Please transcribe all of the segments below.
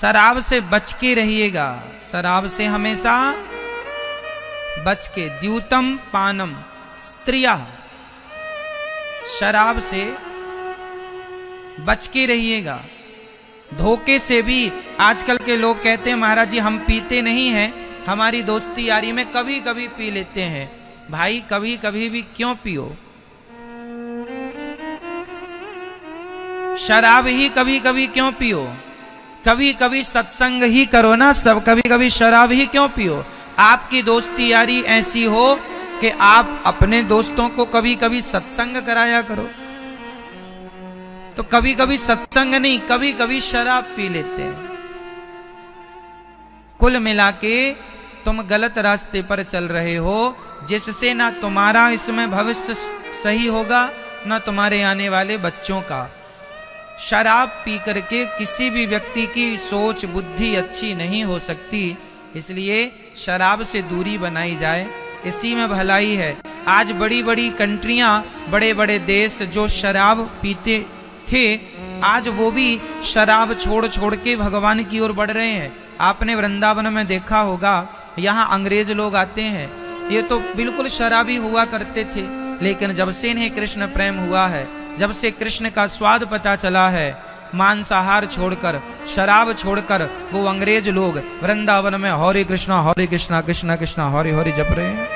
शराब से बच के रहिएगा, शराब से हमेशा बच के। द्यूतम पानम स्त्रिया, शराब से बच के रहिएगा। धोखे से भी आजकल के लोग कहते हैं महाराज जी हम पीते नहीं हैं, हमारी दोस्ती यारी में कभी कभी पी लेते हैं। भाई कभी कभी भी क्यों पियो, शराब ही कभी कभी क्यों पियो, कभी कभी सत्संग ही करो ना सब, कभी कभी शराब ही क्यों पियो। आपकी दोस्ती यारी ऐसी हो कि आप अपने दोस्तों को कभी कभी सत्संग कराया करो, तो कभी कभी सत्संग नहीं कभी कभी शराब पी लेते हैं। कुल मिला के तुम गलत रास्ते पर चल रहे हो, जिससे ना तुम्हारा इसमें भविष्य सही होगा ना तुम्हारे आने वाले बच्चों का। शराब पी करके किसी भी व्यक्ति की सोच बुद्धि अच्छी नहीं हो सकती, इसलिए शराब से दूरी बनाई जाए, इसी में भलाई है। आज बड़ी बड़ी कंट्रियां, बड़े बड़े देश जो शराब पीते थे, आज वो भी शराब छोड़ छोड़ के भगवान की ओर बढ़ रहे हैं। आपने वृंदावन में देखा होगा, यहाँ अंग्रेज लोग आते हैं, ये तो बिल्कुल शराबी हुआ करते थे, लेकिन जब से इन्हें कृष्ण प्रेम हुआ है, जब से कृष्ण का स्वाद पता चला है, मांसाहार छोड़कर शराब छोड़कर वो अंग्रेज लोग वृंदावन में हरे कृष्णा कृष्णा कृष्णा हरे हरे जप रहे हैं।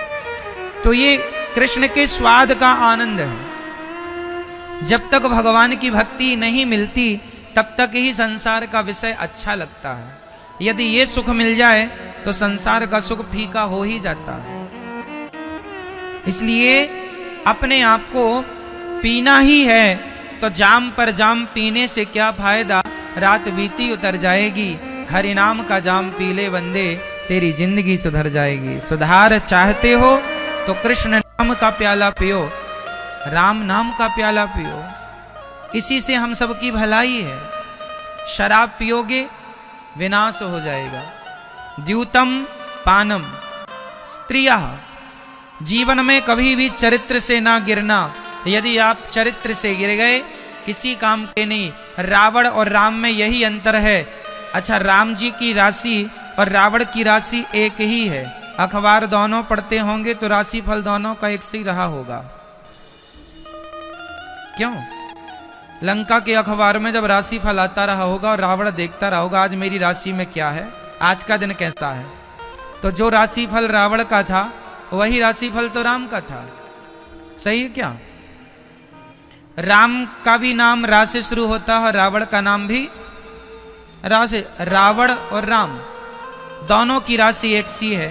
तो ये कृष्ण के स्वाद का आनंद है। जब तक भगवान की भक्ति नहीं मिलती तब तक ही संसार का विषय अच्छा लगता है। यदि ये सुख मिल जाए तो संसार का सुख फीका हो ही जाता है। इसलिए अपने आप को पीना ही है तो जाम पर जाम पीने से क्या फायदा, रात बीती उतर जाएगी, हरि नाम का जाम पी ले बंदे, तेरी जिंदगी सुधर जाएगी। सुधार चाहते हो तो कृष्ण नाम का प्याला पियो, राम नाम का प्याला पियो, इसी से हम सबकी भलाई है। शराब पियोगे विनाश हो जाएगा। द्यूतम पानम स्त्रिया, जीवन में कभी भी चरित्र से ना गिरना। यदि आप चरित्र से गिर गए किसी काम के नहीं। रावण और राम में यही अंतर है। अच्छा, राम जी की राशि और रावण की राशि एक ही है। अखबार दोनों पढ़ते होंगे तो राशि फल दोनों का एक से ही रहा होगा। क्यों? लंका के अखबार में जब राशि फल आता रहा होगा और रावण देखता रहा होगा आज मेरी राशि में क्या है, आज का दिन कैसा है, तो जो राशि फल रावण का था वही राशि फल तो राम का था। सही है क्या? राम का भी नाम रा से शुरू होता है, रावण का नाम भी रा से। रावण और राम दोनों की राशि एक सी है,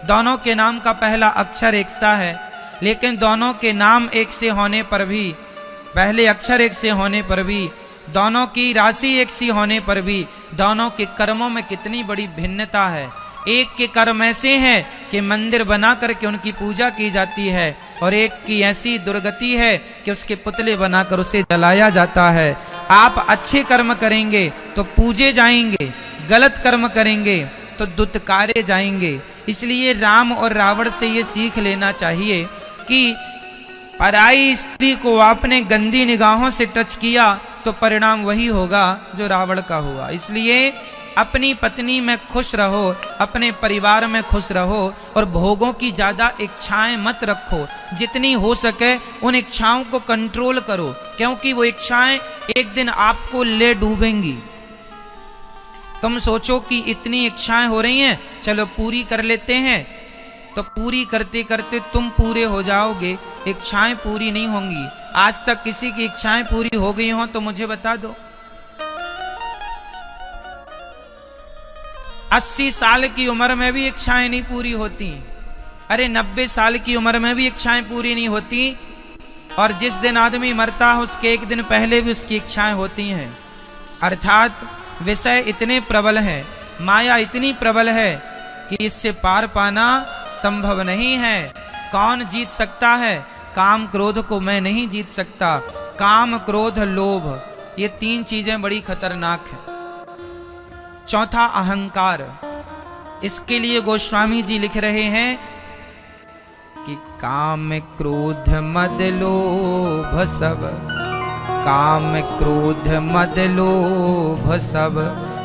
दोनों के नाम का पहला अक्षर एक सा है, लेकिन दोनों के नाम एक से होने पर भी, पहले अक्षर एक से होने पर भी, दोनों की राशि एक सी होने पर भी, दोनों के कर्मों में कितनी बड़ी भिन्नता है। एक के कर्म ऐसे हैं कि मंदिर बना करके उनकी पूजा की जाती है, और एक की ऐसी दुर्गति है कि उसके पुतले बनाकर उसे जलाया जाता है। आप अच्छे कर्म करेंगे तो पूजे जाएंगे, गलत कर्म करेंगे तो दुत्कारे जाएंगे। इसलिए राम और रावण से ये सीख लेना चाहिए कि पराई स्त्री को आपने गंदी निगाहों से टच किया तो परिणाम वही होगा जो रावण का हुआ। इसलिए अपनी पत्नी में खुश रहो, अपने परिवार में खुश रहो, और भोगों की ज्यादा इच्छाएं मत रखो। जितनी हो सके उन इच्छाओं को कंट्रोल करो, क्योंकि वो इच्छाएं एक दिन आपको ले डूबेंगी। तुम सोचो कि इतनी इच्छाएं हो रही हैं, चलो पूरी कर लेते हैं, तो पूरी करते करते तुम पूरे हो जाओगे, इच्छाएं पूरी नहीं होंगी। आज तक किसी की इच्छाएं पूरी हो गई हो तो मुझे बता दो। 80 साल की उम्र में भी इच्छाएं नहीं पूरी होती, अरे 90 साल की उम्र में भी इच्छाएं पूरी नहीं होती, और जिस दिन आदमी मरता है उसके एक दिन पहले भी उसकी इच्छाएं होती हैं। अर्थात विषय इतने प्रबल हैं, माया इतनी प्रबल है कि इससे पार पाना संभव नहीं है। कौन जीत सकता है? काम क्रोध को मैं नहीं जीत सकता। काम क्रोध लोभ, ये 3 चीजें बड़ी खतरनाक हैं। चौथा अहंकार। इसके लिए गोस्वामी जी लिख रहे हैं कि काम क्रोध मद लोभ सब, काम क्रोध मद लोभ सब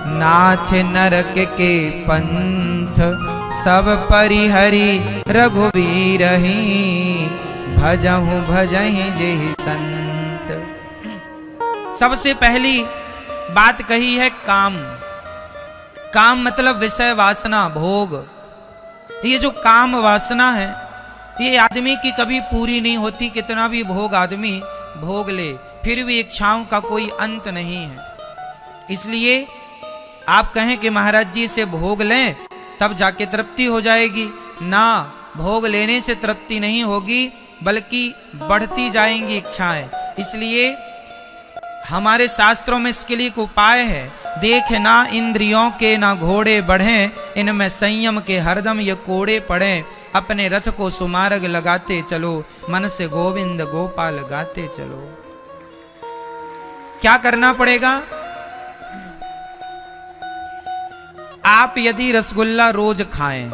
नाथ नरक के पंथ सब परिहरि रघुवीर ही भजहु भजहि जेहि संत। सबसे पहली बात कही है काम। काम मतलब विषय वासना, भोग। ये जो काम वासना है ये आदमी की कभी पूरी नहीं होती। कितना भी भोग आदमी भोग ले फिर भी इच्छाओं का कोई अंत नहीं है। इसलिए आप कहें कि महाराज जी से भोग लें तब जाके तृप्ति हो जाएगी, ना, भोग लेने से तृप्ति नहीं होगी बल्कि बढ़ती जाएंगी इच्छाएं। इसलिए हमारे शास्त्रों में इसके लिए एक उपाय है, देख ना इंद्रियों के ना घोड़े बढ़े, इनमें संयम के हरदम ये कोड़े पड़े, अपने रथ को सुमार्ग लगाते चलो, मन से गोविंद गोपाल गाते चलो। क्या करना पड़ेगा? आप यदि रसगुल्ला रोज खाएं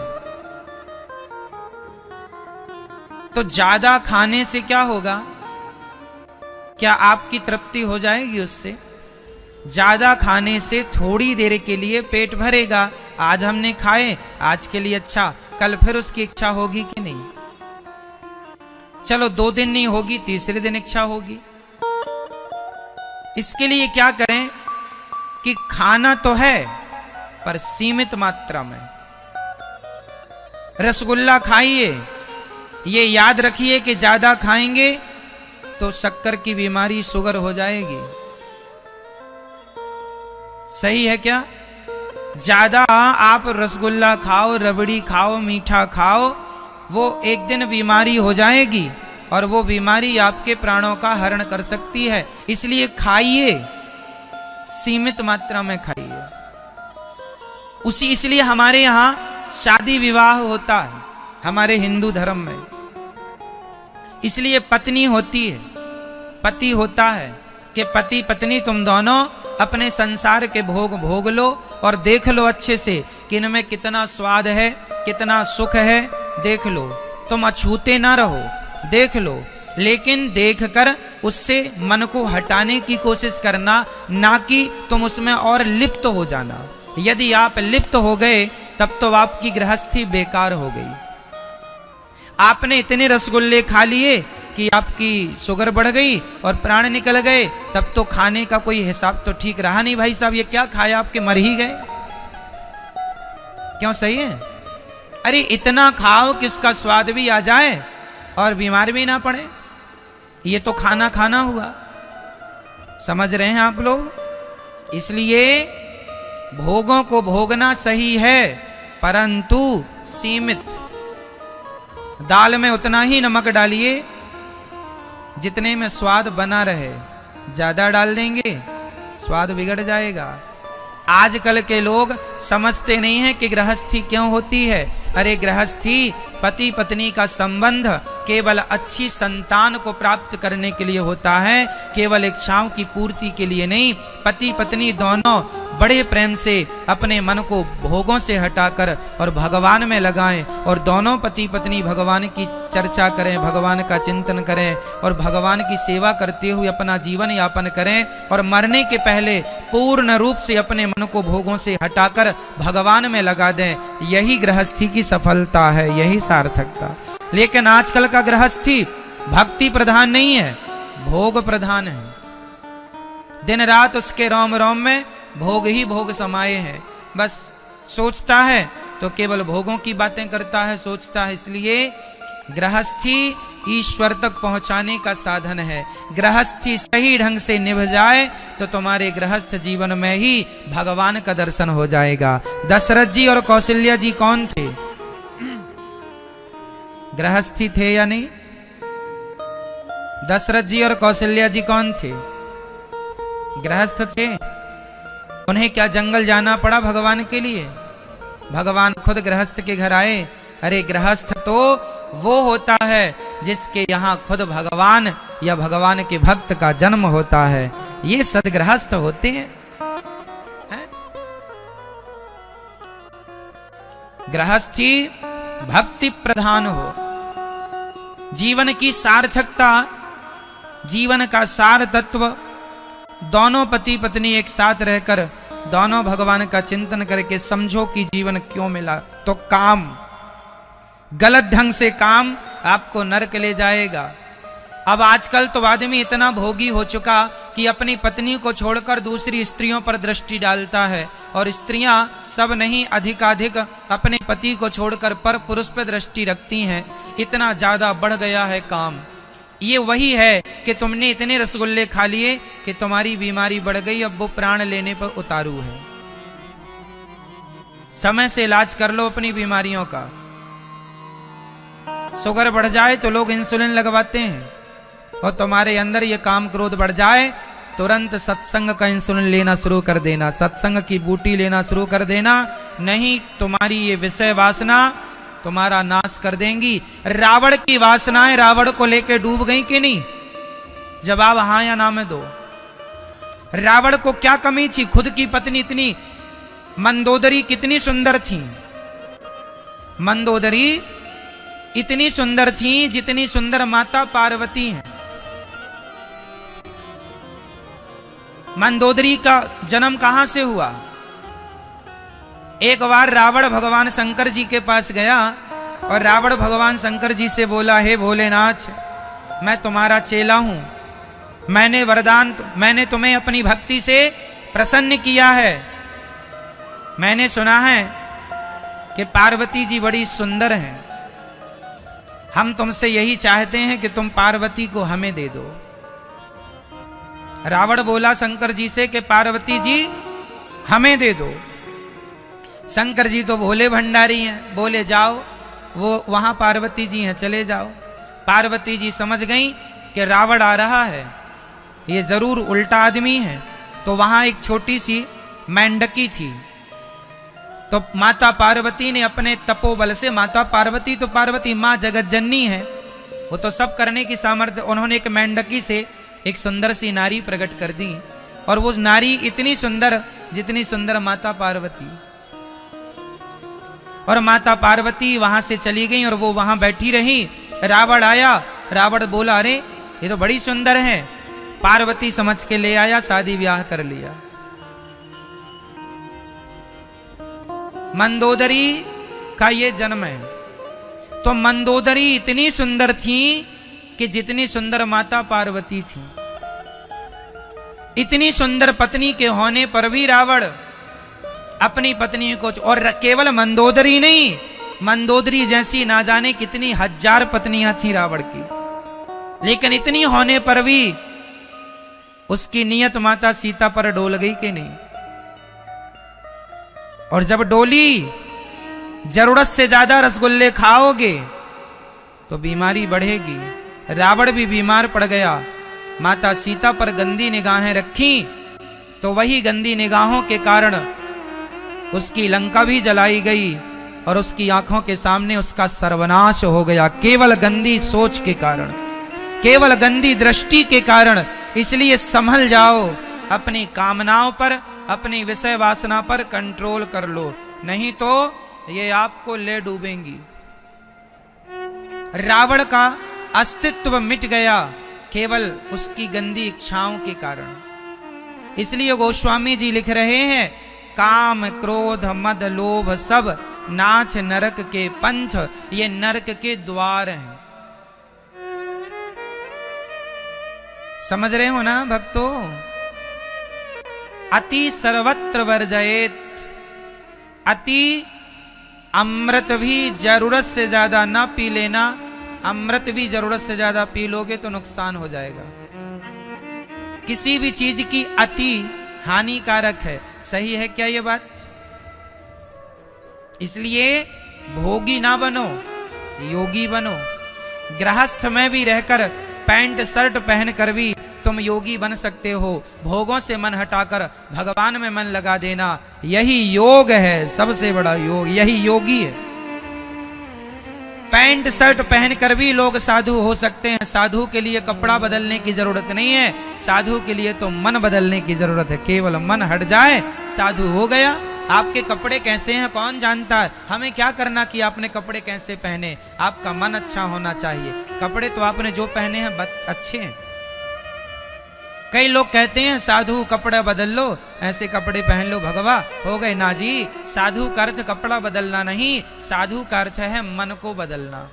तो ज्यादा खाने से क्या होगा? क्या आपकी तृप्ति हो जाएगी उससे? ज्यादा खाने से थोड़ी देर के लिए पेट भरेगा। आज हमने खाए, आज के लिए अच्छा, कल फिर उसकी इच्छा होगी कि नहीं? चलो 2 दिन नहीं होगी, तीसरे दिन इच्छा होगी। इसके लिए क्या करें कि खाना तो है पर सीमित मात्रा में। रसगुल्ला खाइए, ये याद रखिए कि ज्यादा खाएंगे तो शक्कर की बीमारी, शुगर हो जाएगी। सही है क्या? ज्यादा आप रसगुल्ला खाओ, रबड़ी खाओ, मीठा खाओ, वो एक दिन बीमारी हो जाएगी और वो बीमारी आपके प्राणों का हरण कर सकती है। इसलिए खाइए, सीमित मात्रा में खाइए। इसलिए हमारे यहां शादी विवाह होता है हमारे हिंदू धर्म में। इसलिए पत्नी होती है, पति होता है कि पति पत्नी तुम दोनों अपने संसार के भोग भोग लो और देख लो अच्छे से कि इनमें कितना स्वाद है, कितना सुख है, देख लो। तुम अछूते ना रहो, देख लो, लेकिन देखकर उससे मन को हटाने की कोशिश करना, ना कि तुम उसमें और लिप्त हो जाना। यदि आप लिप्त हो गए तब तो आपकी गृहस्थी बेकार हो गई। आपने इतने रसगुल्ले खा लिए कि आपकी शुगर बढ़ गई और प्राण निकल गए, तब तो खाने का कोई हिसाब तो ठीक रहा नहीं। भाई साहब, ये क्या खाया, आपके मर ही गए। क्यों? सही है? अरे इतना खाओ कि उसका स्वाद भी आ जाए और बीमार भी ना पड़े। ये तो खाना खाना हुआ। समझ रहे हैं आप लोग? इसलिए भोगों को भोगना सही है परंतु सीमित। दाल में उतना ही नमक डालिए जितने में स्वाद बना रहे। ज्यादा डाल देंगे स्वाद बिगड़ जाएगा। आजकल के लोग समझते नहीं हैं कि गृहस्थी क्यों होती है। अरे गृहस्थी, पति पत्नी का संबंध केवल अच्छी संतान को प्राप्त करने के लिए होता है, केवल इच्छाओं की पूर्ति के लिए नहीं। पति पत्नी दोनों बड़े प्रेम से अपने मन को भोगों से हटाकर और भगवान में लगाएं और दोनों पति पत्नी भगवान की चर्चा करें, भगवान का चिंतन करें और भगवान की सेवा करते हुए अपना जीवन यापन करें और मरने के पहले पूर्ण रूप से अपने मन को भोगों से हटाकर भगवान में लगा दें। यही गृहस्थी की सफलता है, यही सार्थकता। लेकिन आजकल का गृहस्थी भक्ति प्रधान नहीं है, भोग प्रधान है। दिन रात उसके रोम रोम में भोग ही भोग समाये हैं। बस सोचता है तो केवल भोगों की बातें करता है, सोचता है। इसलिए गृहस्थी ईश्वर तक पहुंचाने का साधन है। गृहस्थी सही ढंग से निभ जाए तो तुम्हारे गृहस्थ जीवन में ही भगवान का दर्शन हो जाएगा। दशरथ जी और कौशल्या जी कौन थे? गृहस्थी थे या नहीं? दशरथ जी और कौशल्या जी कौन थे? गृहस्थ थे। उन्हें क्या जंगल जाना पड़ा भगवान के लिए? भगवान खुद गृहस्थ के घर आए। अरे गृहस्थ तो वो होता है जिसके यहाँ खुद भगवान या भगवान के भक्त का जन्म होता है। ये सदगृहस्थ होते हैं, है? गृहस्थी भक्ति प्रधान हो। जीवन की सार्थकता, जीवन का सार तत्व दोनों पति पत्नी एक साथ रहकर दोनों भगवान का चिंतन करके समझो कि जीवन क्यों मिला। तो काम, गलत ढंग से काम आपको नरक ले जाएगा। अब आजकल तो आदमी इतना भोगी हो चुका कि अपनी पत्नी को छोड़कर दूसरी स्त्रियों पर दृष्टि डालता है, और स्त्रियां सब नहीं अधिकाधिक अपने पति को छोड़कर पर पुरुष पर दृष्टि रखती हैं। इतना ज्यादा बढ़ गया है काम। ये वही है कि तुमने इतने रसगुल्ले खा लिए कि तुम्हारी बीमारी बढ़ गई, अब वो प्राण लेने पर उतारू है। समय से इलाज कर लो अपनी बीमारियों का। शुगर बढ़ जाए तो लोग इंसुलिन लगवाते हैं, और तुम्हारे अंदर ये काम क्रोध बढ़ जाए तुरंत सत्संग का इंसुलिन लेना शुरू कर देना, सत्संग की बूटी लेना शुरू कर देना, नहीं तुम्हारी ये विषय वासना तुम्हारा नाश कर देंगी। रावण की वासनाएं रावण को लेकर डूब गई कि नहीं? जवाब हां या ना में दो। रावण को क्या कमी थी? खुद की पत्नी इतनी मंदोदरी कितनी सुंदर थी। मंदोदरी इतनी सुंदर थी जितनी सुंदर माता पार्वती हैं। मंदोदरी का जन्म कहां से हुआ? एक बार रावण भगवान शंकर जी के पास गया और रावण भगवान शंकर जी से बोला, हे भोलेनाथ, मैं तुम्हारा चेला हूं, मैंने तुम्हें अपनी भक्ति से प्रसन्न किया है। मैंने सुना है कि पार्वती जी बड़ी सुंदर हैं, हम तुमसे यही चाहते हैं कि तुम पार्वती को हमें दे दो। रावण बोला शंकर जी से कि पार्वती जी हमें दे दो। शंकर जी तो भोले भंडारी हैं, बोले जाओ, वो वहां पार्वती जी हैं, चले जाओ। पार्वती जी समझ गई कि रावण आ रहा है, ये जरूर उल्टा आदमी है। तो वहां एक छोटी सी मेंढकी थी, तो माता पार्वती ने अपने तपोबल से, माता पार्वती तो पार्वती माँ जगत जननी है, वो तो सब करने की सामर्थ्य, उन्होंने एक मेंढकी से एक सुंदर सी नारी प्रकट कर दी, और वो नारी इतनी सुंदर जितनी सुंदर माता पार्वती। और माता पार्वती वहां से चली गई और वो वहां बैठी रही। रावण आया, रावण बोला, अरे ये तो बड़ी सुंदर है। पार्वती समझ के ले आया, शादी ब्याह कर लिया। मंदोदरी का ये जन्म है। तो मंदोदरी इतनी सुंदर थी कि जितनी सुंदर माता पार्वती थी। इतनी सुंदर पत्नी के होने पर भी रावण अपनी पत्नी को, और केवल मंदोदरी नहीं, मंदोदरी जैसी ना जाने कितनी हजार पत्नियां थी रावण की, लेकिन इतनी होने पर भी उसकी नियत माता सीता पर डोल गई कि नहीं? और जब डोली, जरूरत से ज्यादा रसगुल्ले खाओगे तो बीमारी बढ़ेगी। रावण भी बीमार पड़ गया। माता सीता पर गंदी निगाहें रखी, तो वही गंदी निगाहों के कारण उसकी लंका भी जलाई गई और उसकी आंखों के सामने उसका सर्वनाश हो गया, केवल गंदी सोच के कारण, केवल गंदी दृष्टि के कारण। इसलिए संभल जाओ, अपनी कामनाओं पर, अपनी विषय वासना पर कंट्रोल कर लो, नहीं तो ये आपको ले डूबेंगी। रावण का अस्तित्व मिट गया केवल उसकी गंदी इच्छाओं के कारण। इसलिए गोस्वामी जी लिख रहे हैं, काम क्रोध मद लोभ सब नाच नरक के पंथ, ये नरक के द्वार हैं। समझ रहे हो ना भक्तों? अति सर्वत्र वर्जयेत, अति अमृत भी जरूरत से ज्यादा ना पी लेना। अमृत भी जरूरत से ज्यादा पी लोगे तो नुकसान हो जाएगा। किसी भी चीज की अति हानिकारक है। सही है क्या ये बात? इसलिए भोगी ना बनो, योगी बनो। गृहस्थ में भी रहकर पैंट शर्ट पहनकर भी तुम योगी बन सकते हो। भोगों से मन हटाकर भगवान में मन लगा देना, यही योग है, सबसे बड़ा योग यही योगी है। पैंट शर्ट पहनकर भी लोग साधु हो सकते हैं। साधु के लिए कपड़ा बदलने की जरूरत नहीं है, साधु के लिए तो मन बदलने की जरूरत है। केवल मन हट जाए, साधु हो गया। आपके कपड़े कैसे हैं कौन जानता है? हमें क्या करना कि आपने कपड़े कैसे पहने? आपका मन अच्छा होना चाहिए। कपड़े तो आपने जो पहने हैं अच्छे हैं, कई लोग कहते हैं साधु कपड़ा बदल लो, ऐसे कपड़े पहन लो भगवा हो गए ना जी। साधु का अर्थ कपड़ा बदलना नहीं, साधु का अर्थ है मन को बदलना।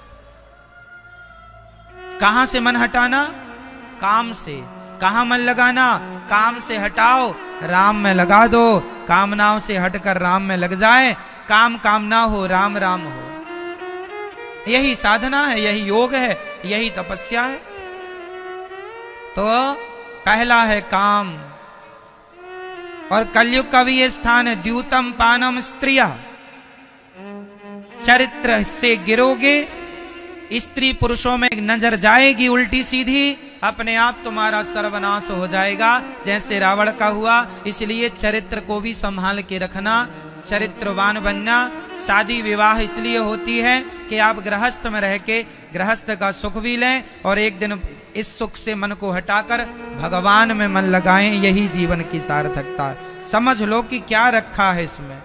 कहां से मन हटाना? काम से। कहां मन लगाना? काम से हटाओ, राम में लगा दो। कामनाओं से हटकर राम में लग जाए, काम कामना हो, राम राम हो। यही साधना है, यही योग है, यही तपस्या है। तो पहला है काम। और कलयुग का भी ये स्थान है, द्यूतम पानम स्त्रिया। चरित्र से गिरोगे, स्त्री पुरुषों में नजर जाएगी उल्टी सीधी, अपने आप तुम्हारा सर्वनाश हो जाएगा, जैसे रावण का हुआ। इसलिए चरित्र को भी संभाल के रखना, चरित्रवान बनना। शादी विवाह इसलिए होती है कि आप गृहस्थ में रह के गृहस्थ का सुख भी लें और एक दिन इस सुख से मन को हटाकर भगवान में मन लगाएं। यही जीवन की सार्थकता। समझ लो कि क्या रखा है इसमें।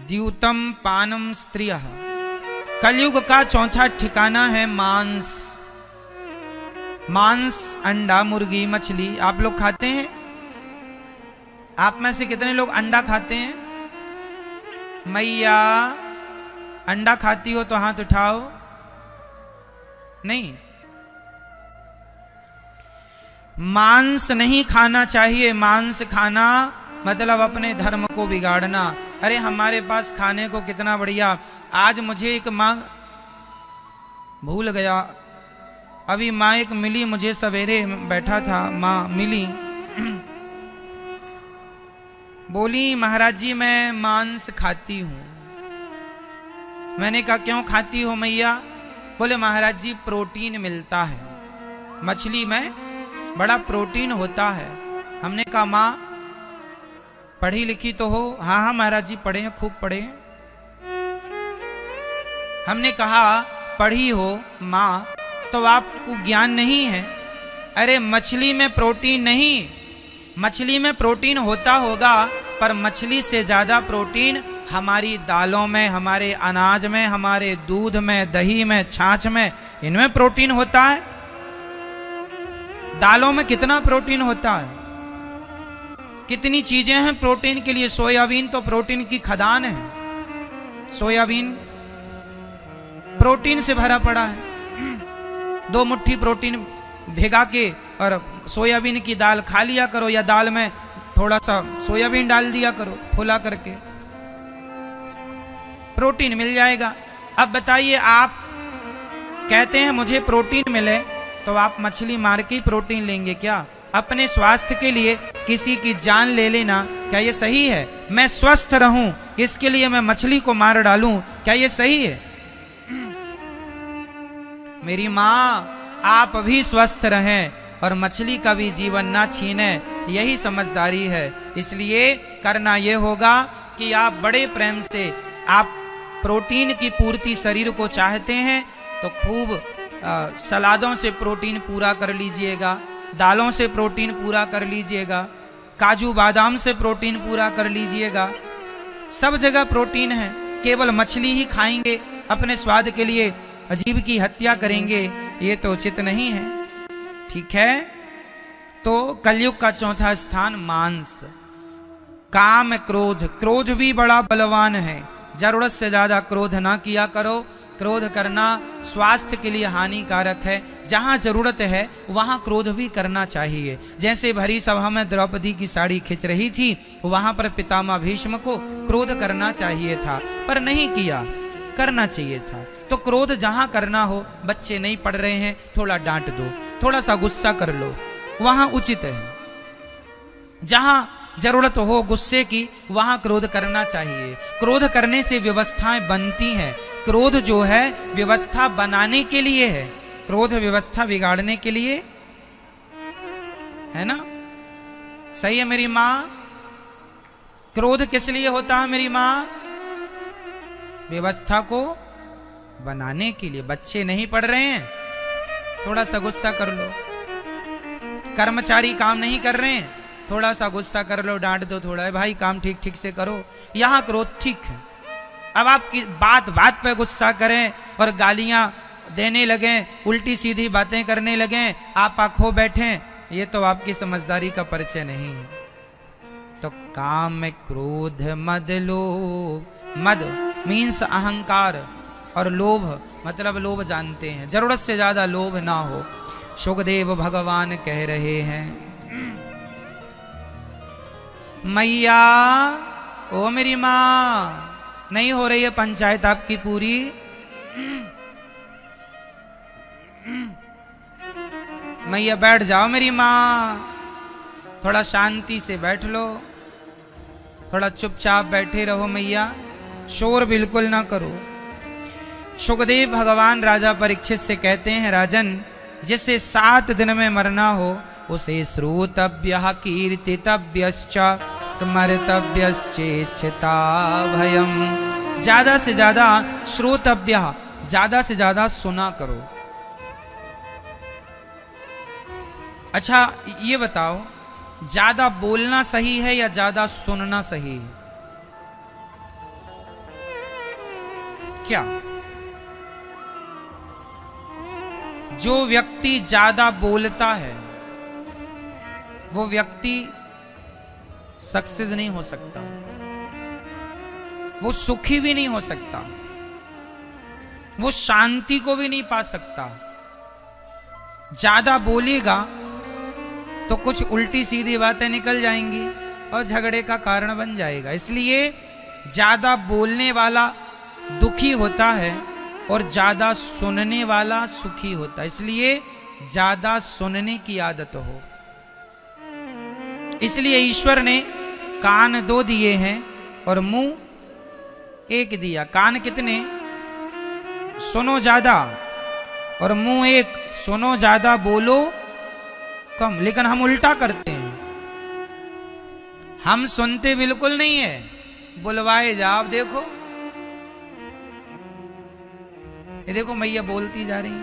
द्यूतम पानम स्त्रियः। कलयुग का चौथा ठिकाना है मांस। मांस, अंडा, मुर्गी, मछली आप लोग खाते हैं? आप में से कितने लोग अंडा खाते हैं? मैया अंडा खाती हो तो हाथ उठाओ। नहीं, मांस नहीं खाना चाहिए। मांस खाना मतलब अपने धर्म को बिगाड़ना। अरे हमारे पास खाने को कितना बढ़िया। आज मुझे एक माँ, भूल गया अभी, माँ एक मिली मुझे, सवेरे बैठा था, माँ मिली, बोली महाराज जी मैं मांस खाती हूँ। मैंने कहा क्यों खाती हो मैया? बोले महाराज जी प्रोटीन मिलता है, मछली में बड़ा प्रोटीन होता है। हमने कहा माँ पढ़ी लिखी तो हो? हाँ हाँ महाराज जी पढ़े हैं, खूब पढ़े हैं। हमने कहा पढ़ी हो माँ तो आपको ज्ञान नहीं है? अरे मछली में प्रोटीन नहीं, मछली में प्रोटीन होता होगा पर मछली से ज्यादा प्रोटीन हमारी दालों में, हमारे अनाज में, हमारे दूध में, दही में, छाछ में, इनमें प्रोटीन होता है। दालों में कितना प्रोटीन होता है, कितनी चीजें हैं प्रोटीन के लिए। सोयाबीन तो प्रोटीन की खदान है, सोयाबीन प्रोटीन से भरा पड़ा है। 2 मुट्ठी प्रोटीन भिगा के और सोयाबीन की दाल खा लिया करो, या दाल में थोड़ा सा सोयाबीन डाल दिया करो फुला करके, प्रोटीन मिल जाएगा। अब बताइए, आप कहते हैं मुझे प्रोटीन मिले तो आप मछली मार के प्रोटीन लेंगे क्या? अपने स्वास्थ्य के लिए किसी की जान ले लेना, क्या ये सही है? मैं स्वस्थ रहूं इसके लिए मैं मछली को मार डालूं, क्या ये सही है? मेरी माँ आप भी स्वस्थ रहें और मछली का भी जीवन ना छीने, यही समझदारी है। इसलिए करना यह होगा कि आप बड़े प्रेम से, आप प्रोटीन की पूर्ति शरीर को चाहते हैं तो खूब सलादों से प्रोटीन पूरा कर लीजिएगा, दालों से प्रोटीन पूरा कर लीजिएगा, काजू बादाम से प्रोटीन पूरा कर लीजिएगा। सब जगह प्रोटीन है। केवल मछली ही खाएंगे अपने स्वाद के लिए, अजीब की हत्या करेंगे, ये तो उचित नहीं है। ठीक है, तो कलयुग का चौथा स्थान मांस। काम, क्रोध। क्रोध भी बड़ा बलवान है, जरूरत से ज्यादा क्रोध ना किया करो। क्रोध करना स्वास्थ्य के लिए हानिकारक है। जहां जरूरत है वहां क्रोध भी करना चाहिए। जैसे भरी सभा में द्रौपदी की साड़ी खिंच रही थी, वहां पर पितामह भीष्म को क्रोध करना चाहिए था पर नहीं किया, करना चाहिए था। तो क्रोध जहां करना हो, बच्चे नहीं पढ़ रहे हैं थोड़ा डांट दो, थोड़ा सा गुस्सा कर लो, वहां उचित है। जहां जरूरत हो गुस्से की वहां क्रोध करना चाहिए। क्रोध करने से व्यवस्थाएं बनती हैं। क्रोध जो है व्यवस्था बनाने के लिए है, क्रोध व्यवस्था बिगाड़ने के लिए है ना? सही है मेरी माँ? क्रोध किस लिए होता है मेरी माँ? व्यवस्था को बनाने के लिए। बच्चे नहीं पढ़ रहे हैं, थोड़ा सा गुस्सा कर लो। कर्मचारी काम नहीं कर रहे हैं, थोड़ा सा गुस्सा कर लो, डांट दो थोड़ा, भाई काम ठीक ठीक से करो। यहां क्रोध ठीक है। अब आप बात बात पे गुस्सा करें और गालियां देने लगे, उल्टी सीधी बातें करने लगे, आप आंखों बैठे, ये तो आपकी समझदारी का परिचय नहीं है। तो काम में क्रोध मद लोभ, मद मीन्स अहंकार और लोभ मतलब लोभ जानते हैं, जरूरत से ज्यादा लोभ ना हो। सुखदेव भगवान कह रहे हैं मैया ओ मेरी माँ, नहीं हो रही है पंचायत आपकी पूरी, मैया बैठ जाओ मेरी माँ, थोड़ा शांति से बैठ लो, थोड़ा चुपचाप बैठे रहो मैया, शोर बिल्कुल ना करो। सुखदेव भगवान राजा परीक्षित से कहते हैं राजन, जिसे 7 दिन में मरना हो उसे श्रोतव्यः कीर्तितव्यश्च स्मर्तव्यश्चेच्छता भयम। ज्यादा से ज्यादा श्रोतव्यः, ज्यादा से ज्यादा सुना करो। अच्छा ये बताओ, ज्यादा बोलना सही है या ज्यादा सुनना सही है? क्या जो व्यक्ति ज्यादा बोलता है वो व्यक्ति सक्सेस नहीं हो सकता, वो सुखी भी नहीं हो सकता, वो शांति को भी नहीं पा सकता। ज्यादा बोलेगा तो कुछ उल्टी सीधी बातें निकल जाएंगी और झगड़े का कारण बन जाएगा। इसलिए ज्यादा बोलने वाला दुखी होता है और ज्यादा सुनने वाला सुखी होता है। इसलिए ज्यादा सुनने की आदत हो। इसलिए ईश्वर ने कान 2 दिए हैं और मुंह 1 दिया। कान कितने? सुनो ज्यादा और मुंह 1। सुनो ज्यादा बोलो कम। लेकिन हम उल्टा करते हैं, हम सुनते बिल्कुल नहीं है, बुलवाए जाओ। देखो ये देखो मैया बोलती जा रही है,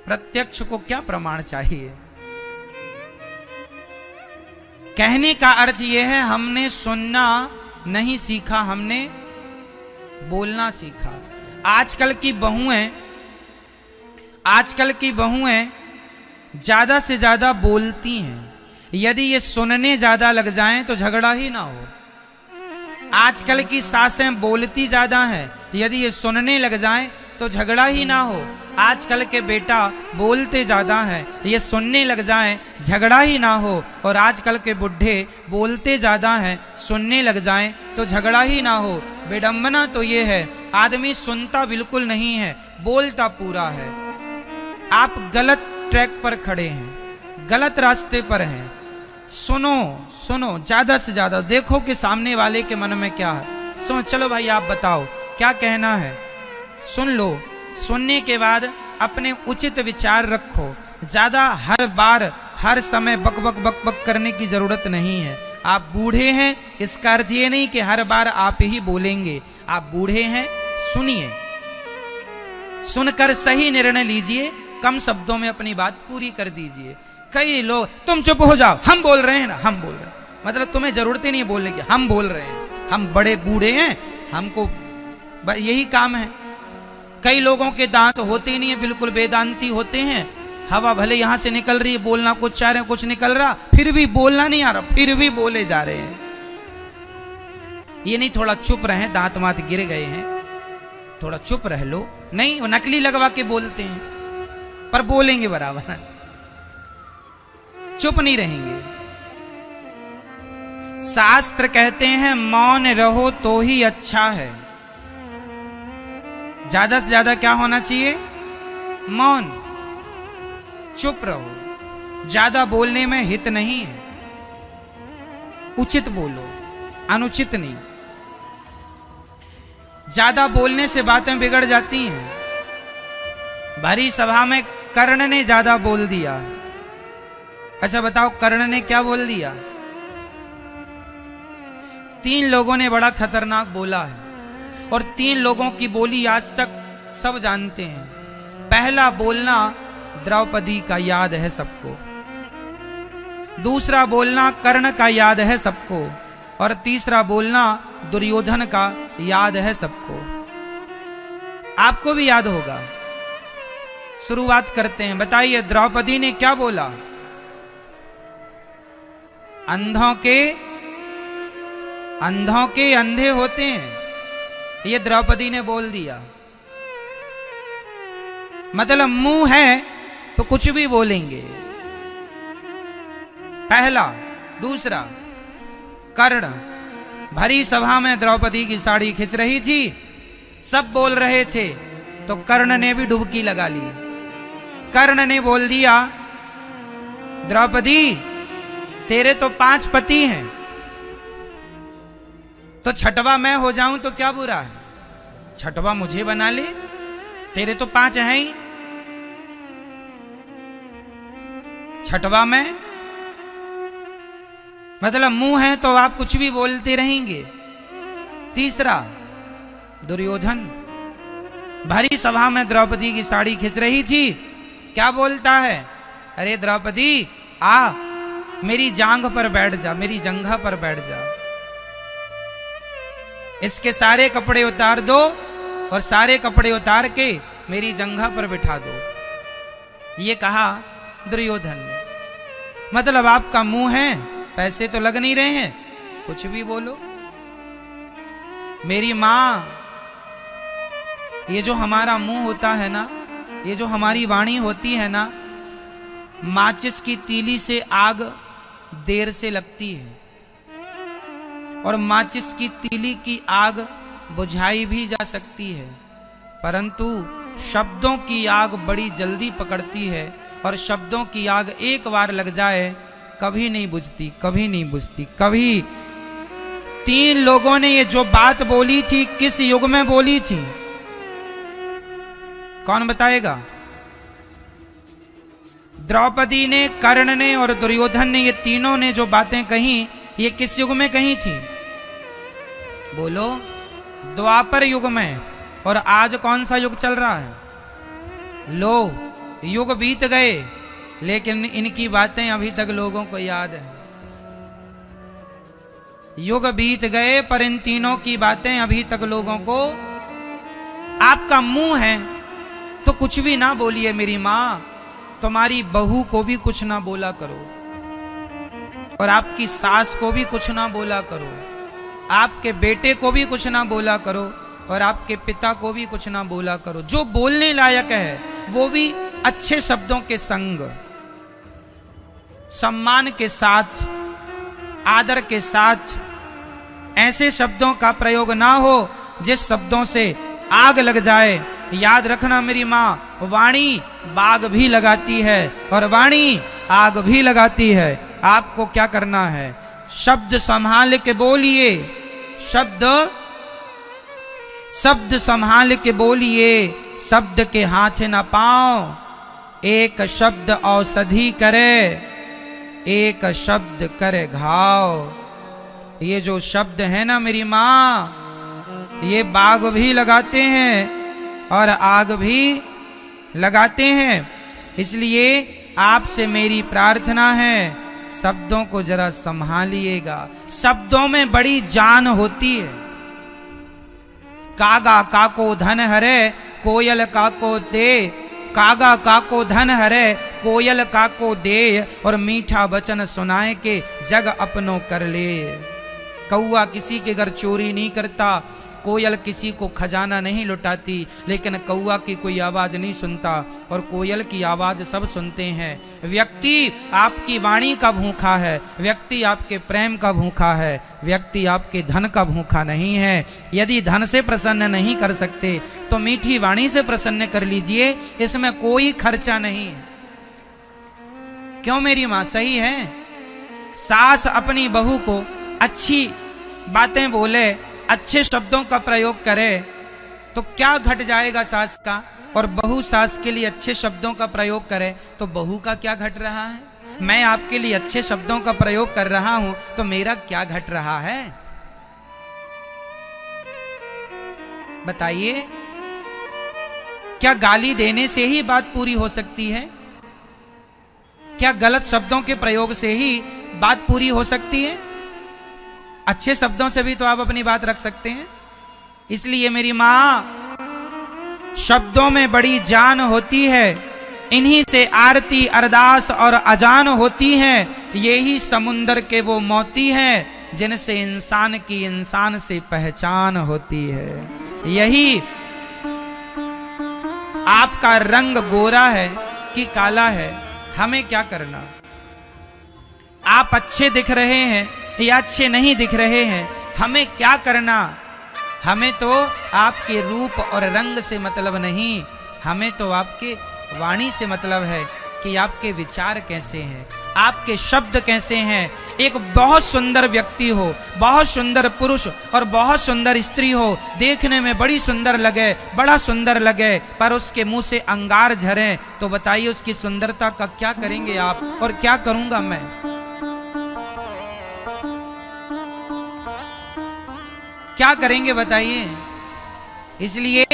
प्रत्यक्ष को क्या प्रमाण चाहिए? कहने का अर्थ यह है हमने सुनना नहीं सीखा, हमने बोलना सीखा। आजकल की बहुएं ज्यादा से ज्यादा बोलती हैं। यदि ये सुनने ज्यादा लग जाएं तो झगड़ा ही ना हो। आजकल की सासें बोलती ज्यादा हैं, यदि ये सुनने लग जाएं तो झगड़ा ही ना हो। आजकल के बेटा बोलते ज्यादा हैं, ये सुनने लग जाएं झगड़ा ही ना हो। और आजकल के बुढ़े बोलते ज्यादा हैं, सुनने लग जाएं तो झगड़ा ही ना हो। विडंबना तो ये है आदमी सुनता बिल्कुल नहीं है, बोलता पूरा है। आप गलत ट्रैक पर खड़े हैं, गलत रास्ते पर हैं। सुनो सुनो ज्यादा से ज्यादा, देखो कि सामने वाले के मन में क्या है। सुनो, चलो भाई आप बताओ क्या कहना है, सुन लो। सुनने के बाद अपने उचित विचार रखो। ज्यादा हर बार हर समय बक बक बक बक करने की जरूरत नहीं है। आप बूढ़े हैं, इसका अर्थ ये नहीं कि हर बार आप ही बोलेंगे। आप बूढ़े हैं, सुनिए, सुनकर सही निर्णय लीजिए, कम शब्दों में अपनी बात पूरी कर दीजिए। कई लोग तुम चुप हो जाओ, हम बोल रहे हैं ना, हम बोल रहे हैं, मतलब तुम्हें जरूरत ही नहीं बोलने की, हम बोल रहे हैं, हम बड़े बूढ़े हैं, हमको यही काम है। कई लोगों के दांत होते ही नहीं है, बिल्कुल वेदांती होते हैं। हवा भले यहां से निकल रही है, बोलना कुछ चाह रहे हैं, कुछ निकल रहा, फिर भी बोलना नहीं आ रहा, फिर भी बोले जा रहे हैं। ये नहीं थोड़ा चुप रहे, दांत मात गिर गए हैं, थोड़ा चुप रह लो। नहीं, वो नकली लगवा के बोलते हैं, पर बोलेंगे बराबर, चुप नहीं रहेंगे। शास्त्र कहते हैं मौन रहो तो ही अच्छा है। ज्यादा से ज्यादा क्या होना चाहिए? मौन, चुप रहो। ज्यादा बोलने में हित नहीं है, उचित बोलो, अनुचित नहीं। ज्यादा बोलने से बातें बिगड़ जाती हैं। भरी सभा में कर्ण ने ज्यादा बोल दिया। अच्छा बताओ, कर्ण ने क्या बोल दिया? 3 लोगों ने बड़ा खतरनाक बोला है, और 3 लोगों की बोली आज तक सब जानते हैं। पहला बोलना द्रौपदी का याद है सबको, दूसरा बोलना कर्ण का याद है सबको, और तीसरा बोलना दुर्योधन का याद है सबको, आपको भी याद होगा। शुरुआत करते हैं। बताइए द्रौपदी ने क्या बोला? अंधों के अंधे होते हैं, ये द्रौपदी ने बोल दिया। मतलब मुंह है तो कुछ भी बोलेंगे, पहला। दूसरा, कर्ण। भरी सभा में द्रौपदी की साड़ी खिंच रही थी, सब बोल रहे थे, तो कर्ण ने भी डुबकी लगा ली। कर्ण ने बोल दिया, द्रौपदी तेरे तो 5 पति हैं, तो छठवा मैं हो जाऊं तो क्या बुरा है? छठवा मुझे बना ले, तेरे तो 5 हैं ही, छठवा मैं। मतलब मुंह है तो आप कुछ भी बोलते रहेंगे। तीसरा, दुर्योधन भरी सभा में द्रौपदी की साड़ी खींच रही थी, क्या बोलता है? अरे द्रौपदी आ, मेरी जांघ पर बैठ जा, मेरी जंघा पर बैठ जा, इसके सारे कपड़े उतार दो और सारे कपड़े उतार के मेरी जंघा पर बिठा दो। ये कहा दुर्योधन ने। मतलब आपका मुंह है, पैसे तो लग नहीं रहे हैं, कुछ भी बोलो। मेरी मां, ये जो हमारा मुंह होता है ना, ये जो हमारी वाणी होती है ना, माचिस की तीली से आग देर से लगती है, और माचिस की तीली की आग बुझाई भी जा सकती है, परंतु शब्दों की आग बड़ी जल्दी पकड़ती है, और शब्दों की आग एक बार लग जाए कभी नहीं बुझती, कभी नहीं बुझती, कभी। 3 लोगों ने ये जो बात बोली थी, किस युग में बोली थी? कौन बताएगा? द्रौपदी ने, कर्ण ने और दुर्योधन ने, ये तीनों ने जो बातें कही, ये किस युग में कही थी? बोलो। द्वापर युग में। और आज कौन सा युग चल रहा है? लो, युग बीत गए, लेकिन इनकी बातें अभी तक लोगों को याद है। युग बीत गए पर इन तीनों की बातें अभी तक लोगों को। आपका मुंह है तो कुछ भी ना बोलिए मेरी मां, तुम्हारी बहू को भी कुछ ना बोला करो, और आपकी सास को भी कुछ ना बोला करो, आपके बेटे को भी कुछ ना बोला करो, और आपके पिता को भी कुछ ना बोला करो। जो बोलने लायक है वो भी अच्छे शब्दों के संग, सम्मान के साथ, आदर के साथ। ऐसे शब्दों का प्रयोग ना हो जिस शब्दों से आग लग जाए। याद रखना मेरी मां, वाणी बाग भी लगाती है और वाणी आग भी लगाती है। आपको क्या करना है? शब्द संभाल के बोलिए, शब्द संभाल के बोलिए, शब्द के हाथ न पाओ। एक शब्द औषधि करे, एक शब्द करे घाव। ये जो शब्द है ना मेरी मां, ये बाग भी लगाते हैं और आग भी लगाते हैं। इसलिए आपसे मेरी प्रार्थना है, शब्दों को जरा संभालिएगा। शब्दों में बड़ी जान होती है। कागा काको धन हरे, कोयल काको दे। कागा काको धन हरे, कोयल काको दे। और मीठा वचन सुनाए के जग अपनों कर ले। कौआ किसी के घर चोरी नहीं करता, कोयल किसी को खजाना नहीं लुटाती, लेकिन कौआ की कोई आवाज नहीं सुनता और कोयल की आवाज सब सुनते हैं। व्यक्ति आपकी वाणी का भूखा है, व्यक्ति आपके प्रेम का भूखा है, व्यक्ति आपके धन का भूखा नहीं है। यदि धन से प्रसन्न नहीं कर सकते तो मीठी वाणी से प्रसन्न कर लीजिए, इसमें कोई खर्चा नहीं है। क्यों मेरी मां? सही है। सास अपनी बहू को अच्छी बातें बोले, अच्छे शब्दों का प्रयोग करे तो क्या घट जाएगा सास का, और बहू सास के लिए अच्छे शब्दों का प्रयोग करे तो बहू का क्या घट रहा है? मैं आपके लिए अच्छे शब्दों का प्रयोग कर रहा हूं तो मेरा क्या घट रहा है? बताइए। क्या गाली देने से ही बात पूरी हो सकती है? क्या गलत शब्दों के प्रयोग से ही बात पूरी हो सकती है? अच्छे शब्दों से भी तो आप अपनी बात रख सकते हैं। इसलिए मेरी माँ, शब्दों में बड़ी जान होती है, इन्हीं से आरती अरदास और अजान होती है। यही समुंदर के वो मोती हैं जिनसे इंसान की इंसान से पहचान होती है। यही आपका रंग गोरा है कि काला है, हमें क्या करना। आप अच्छे दिख रहे हैं या अच्छे नहीं दिख रहे हैं, हमें क्या करना। हमें तो आपके रूप और रंग से मतलब नहीं, हमें तो आपके वाणी से मतलब है कि आपके विचार कैसे हैं, आपके शब्द कैसे हैं। एक बहुत सुंदर व्यक्ति हो, बहुत सुंदर पुरुष और बहुत सुंदर स्त्री हो, देखने में बड़ी सुंदर लगे, बड़ा सुंदर लगे, पर उसके मुंह से अंगार झरे, तो बताइए उसकी सुंदरता का क्या करेंगे आप और क्या करूंगा मैं। क्या करेंगे बताइए। इसलिए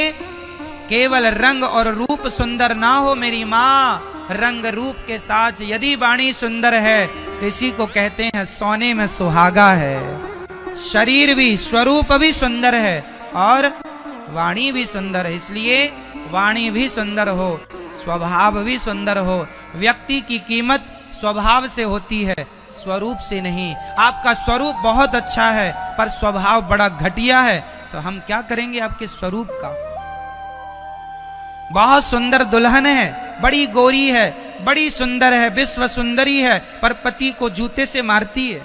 केवल रंग और रूप सुंदर ना हो मेरी माँ, रंग रूप के साथ यदि वाणी सुंदर है तो इसी को कहते हैं सोने में सुहागा है। शरीर भी, स्वरूप भी सुंदर है और वाणी भी सुंदर है। इसलिए वाणी भी सुंदर हो, स्वभाव भी सुंदर हो। व्यक्ति की कीमत स्वभाव से होती है, स्वरूप से नहीं। आपका स्वरूप बहुत अच्छा है पर स्वभाव बड़ा घटिया है, तो हम क्या करेंगे आपके स्वरूप का। बहुत सुंदर दुल्हन है, बड़ी गोरी है, बड़ी सुंदर है, विश्व सुंदरी है, पर पति को जूते से मारती है,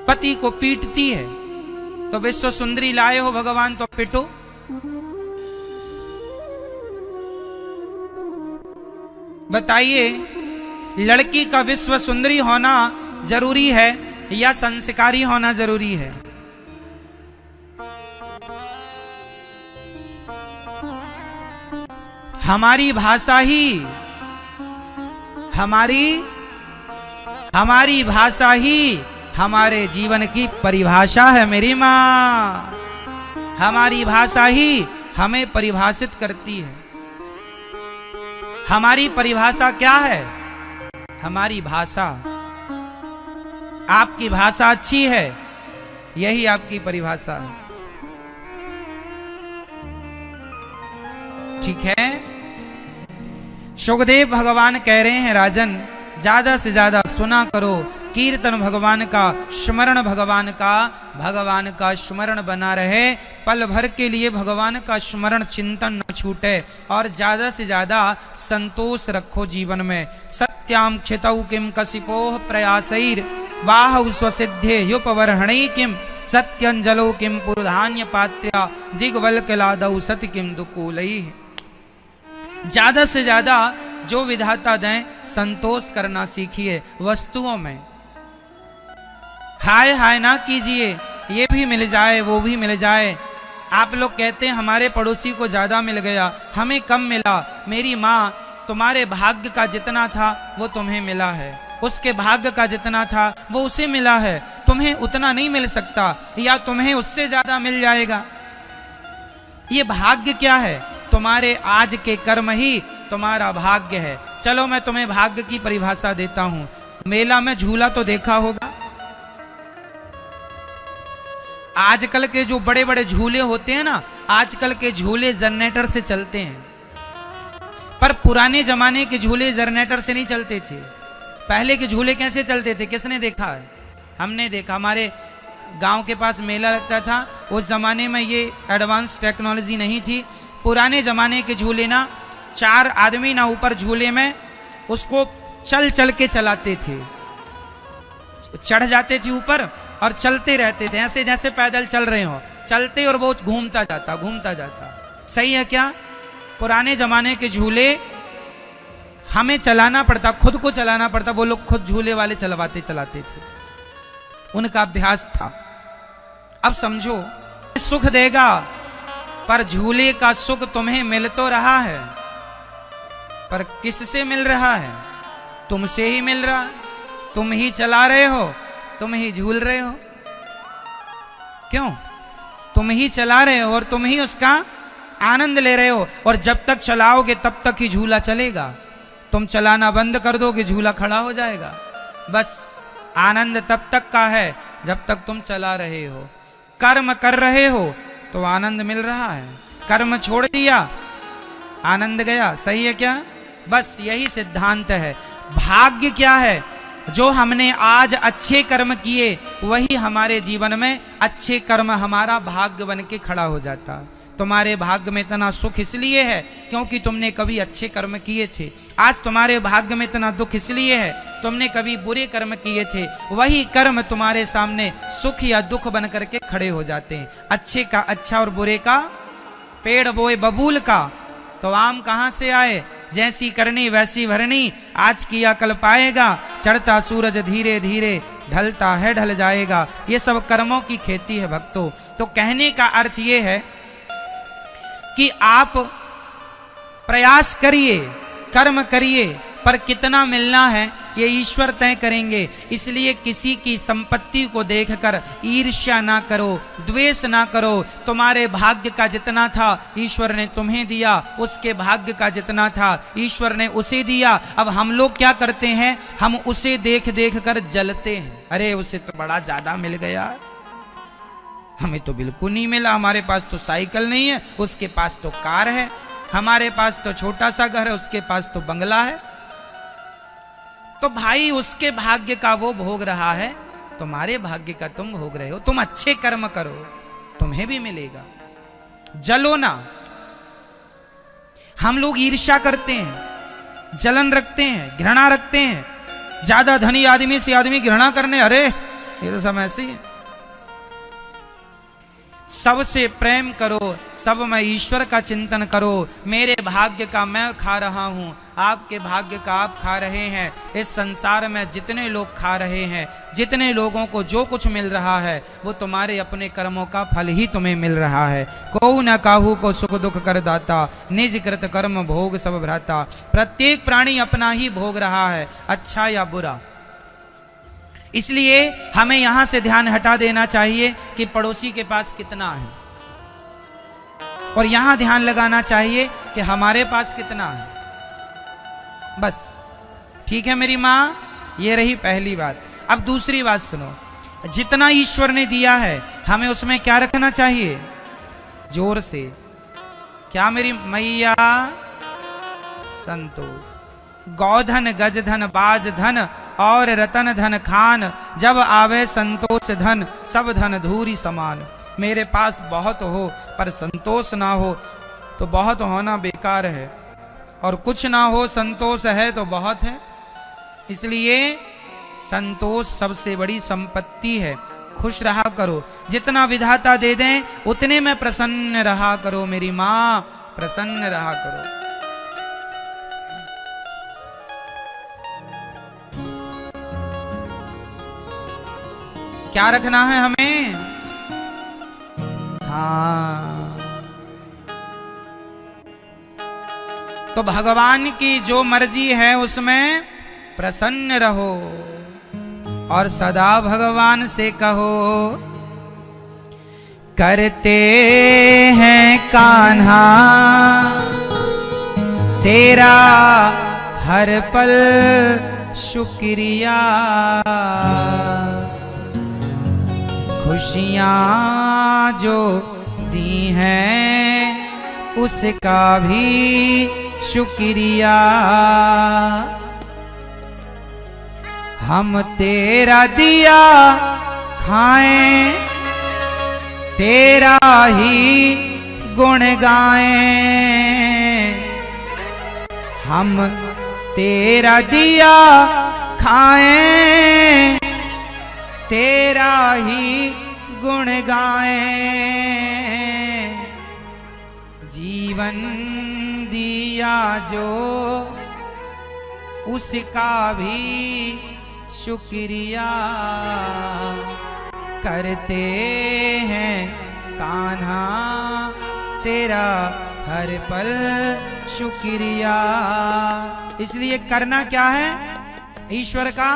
पति को पीटती है। तो विश्व सुंदरी लाए हो भगवान तो पिटो। बताइए, लड़की का विश्व सुंदरी होना जरूरी है या संस्कारी होना जरूरी है। हमारी भाषा ही हमारी भाषा ही हमारे जीवन की परिभाषा है मेरी माँ। हमारी भाषा ही हमें परिभाषित करती है। हमारी परिभाषा क्या है? हमारी भाषा। आपकी भाषा अच्छी है, यही आपकी परिभाषा है। ठीक है। सुखदेव भगवान कह रहे हैं, राजन ज्यादा से ज्यादा सुना करो कीर्तन भगवान का, स्मरण भगवान का स्मरण बना रहे। पल भर के लिए भगवान का स्मरण चिंतन न छूटे और ज्यादा से ज्यादा संतोष रखो जीवन में। सत्याम क्षितौ किम कशिपोह प्रयासैर वाह स्वसिद्धे युपवर्हणै किम सत्यंजलो किम पुरुधान्य पात्र्या दिग्वल्कलादौ सति किम दुकूलैः। ज्यादा से ज्यादा जो विधाता दें संतोष करना सीखिए वस्तुओं में। हाय हाय ना कीजिए, ये भी मिल जाए वो भी मिल जाए। आप लोग कहते हैं हमारे पड़ोसी को ज्यादा मिल गया, हमें कम मिला। मेरी माँ, तुम्हारे भाग्य का जितना था वो तुम्हें मिला है, उसके भाग्य का जितना था वो उसे मिला है। तुम्हें उतना नहीं मिल सकता या तुम्हें उससे ज्यादा मिल जाएगा। ये भाग्य क्या है? तुम्हारे आज के कर्म ही तुम्हारा भाग्य है। चलो मैं तुम्हें भाग्य की परिभाषा देता हूं। मेला में झूला तो देखा होगा। आजकल के जो बड़े बड़े झूले होते हैं ना, आजकल के झूले जनरेटर से चलते हैं, पर पुराने जमाने के झूले जनरेटर से नहीं चलते थे। पहले के झूले कैसे चलते थे? किसने देखा है? हमने देखा। हमारे गांव के पास मेला लगता था। उस जमाने में ये एडवांस टेक्नोलॉजी नहीं थी। पुराने जमाने के झूले ना, 4 आदमी ना ऊपर झूले में उसको चल चल के चलाते थे। चढ़ जाते थे ऊपर और चलते रहते थे, ऐसे जैसे पैदल चल रहे हो, चलते और वो घूमता जाता। सही है क्या? पुराने जमाने के झूले हमें चलाना पड़ता, खुद को चलाना पड़ता। वो लोग खुद झूले वाले चलाते थे, उनका अभ्यास था। अब समझो, सुख देगा, पर झूले का सुख तुम्हें मिल तो रहा है, पर किससे मिल रहा है? तुमसे ही मिल रहा है। तुम ही चला रहे हो, तुम ही झूल रहे हो। क्यों? तुम ही चला रहे हो और तुम ही उसका आनंद ले रहे हो। और जब तक चलाओगे तब तक ही झूला चलेगा। तुम चलाना बंद कर दोगे, झूला खड़ा हो जाएगा। बस आनंद तब तक का है जब तक तुम चला रहे हो। कर्म कर रहे हो तो आनंद मिल रहा है, कर्म छोड़ दिया आनंद गया। सही है क्या? बस यही सिद्धांत है। भाग्य क्या है? जो हमने आज अच्छे कर्म किए वही हमारे जीवन में अच्छे कर्म हमारा भाग्य बन के खड़ा हो जाता। तुम्हारे भाग्य में इतना सुख इसलिए है क्योंकि तुमने कभी अच्छे कर्म किए थे। आज तुम्हारे भाग्य में इतना दुख इसलिए है तुमने कभी बुरे कर्म किए थे। वही कर्म तुम्हारे सामने सुख या दुख बन करके खड़े हो जाते हैं। अच्छे का अच्छा और बुरे का, पेड़ बोए बबूल का तो आम कहां से आए? जैसी करनी वैसी भरनी, आज किया कल पाएगा, चढ़ता सूरज धीरे धीरे ढलता है ढल जाएगा। ये सब कर्मों की खेती है भक्तों। तो कहने का अर्थ ये है कि आप प्रयास करिए, कर्म करिए, पर कितना मिलना है ये ईश्वर तय करेंगे। इसलिए किसी की संपत्ति को देखकर ईर्ष्या ना करो, द्वेष ना करो। तुम्हारे भाग्य का जितना था ईश्वर ने तुम्हें दिया, उसके भाग्य का जितना था ईश्वर ने उसे दिया। अब हम लोग क्या करते हैं? हम उसे देख देख कर जलते हैं। अरे उसे तो बड़ा ज्यादा मिल गया, हमें तो बिल्कुल नहीं मिला। हमारे पास तो साइकिल नहीं है, उसके पास तो कार है। हमारे पास तो छोटा सा घर है, उसके पास तो बंगला है। तो भाई उसके भाग्य का वो भोग रहा है, तुम्हारे भाग्य का तुम भोग रहे हो। तुम अच्छे कर्म करो, तुम्हें भी मिलेगा। जलो ना। हम लोग ईर्ष्या करते हैं, जलन रखते हैं, घृणा रखते हैं। ज्यादा धनी आदमी से आदमी घृणा करने, अरे ये तो सब ऐसे ही है। सबसे प्रेम करो, सब में ईश्वर का चिंतन करो। मेरे भाग्य का मैं खा रहा हूं, आपके भाग्य का आप खा रहे हैं। इस संसार में जितने लोग खा रहे हैं, जितने लोगों को जो कुछ मिल रहा है, वो तुम्हारे अपने कर्मों का फल ही तुम्हें मिल रहा है। को न काहू को सुख दुख कर दाता, निज कृत कर्म भोग सब भ्राता। प्रत्येक प्राणी अपना ही भोग रहा है, अच्छा या बुरा। इसलिए हमें यहां से ध्यान हटा देना चाहिए कि पड़ोसी के पास कितना है, और यहां ध्यान लगाना चाहिए कि हमारे पास कितना है। बस ठीक है मेरी मां, ये रही पहली बात। अब दूसरी बात सुनो। जितना ईश्वर ने दिया है हमें उसमें क्या रखना चाहिए? जोर से क्या मेरी मैया? संतोष। गौधन गजधन बाज धन और रतन धन खान, जब आवे संतोष धन सब धन धूरी समान। मेरे पास बहुत हो पर संतोष ना हो तो बहुत होना बेकार है, और कुछ ना हो संतोष है तो बहुत है। इसलिए संतोष सबसे बड़ी संपत्ति है। खुश रहा करो, जितना विधाता दे दें उतने में प्रसन्न रहा करो मेरी मां, प्रसन्न रहा करो। क्या रखना है हमें? हाँ, तो भगवान की जो मर्जी है उसमें प्रसन्न रहो, और सदा भगवान से कहो, करते हैं कान्हा तेरा हर पल शुक्रिया, खुशियाँ जो दी हैं उसका भी शुक्रिया। हम तेरा दिया खाएं, तेरा ही गुण गाएं। हम तेरा दिया खाएं, तेरा ही गुण गाएं। जीवन दिया जो उसका भी शुक्रिया, करते हैं कान्हा तेरा हर पल शुक्रिया। इसलिए करना क्या है ईश्वर का?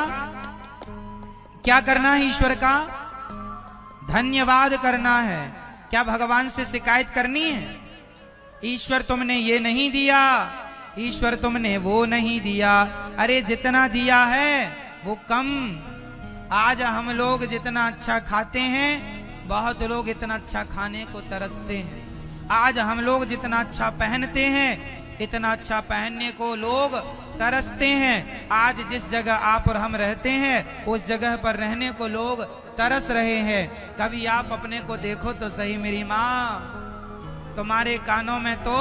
क्या करना है ईश्वर का? धन्यवाद करना है। क्या भगवान से शिकायत करनी है? ईश्वर तुमने ये नहीं दिया, ईश्वर तुमने वो नहीं दिया। अरे जितना दिया है वो कम, आज हम लोग जितना अच्छा खाते हैं, बहुत लोग इतना अच्छा खाने को तरसते हैं। आज हम लोग जितना अच्छा पहनते हैं, इतना अच्छा पहनने को लोग तरसते हैं। आज जिस जगह आप और हम रहते हैं, उस जगह पर रहने को लोग तरस रहे हैं। कभी आप अपने को देखो तो सही मेरी माँ, तुम्हारे कानों में तो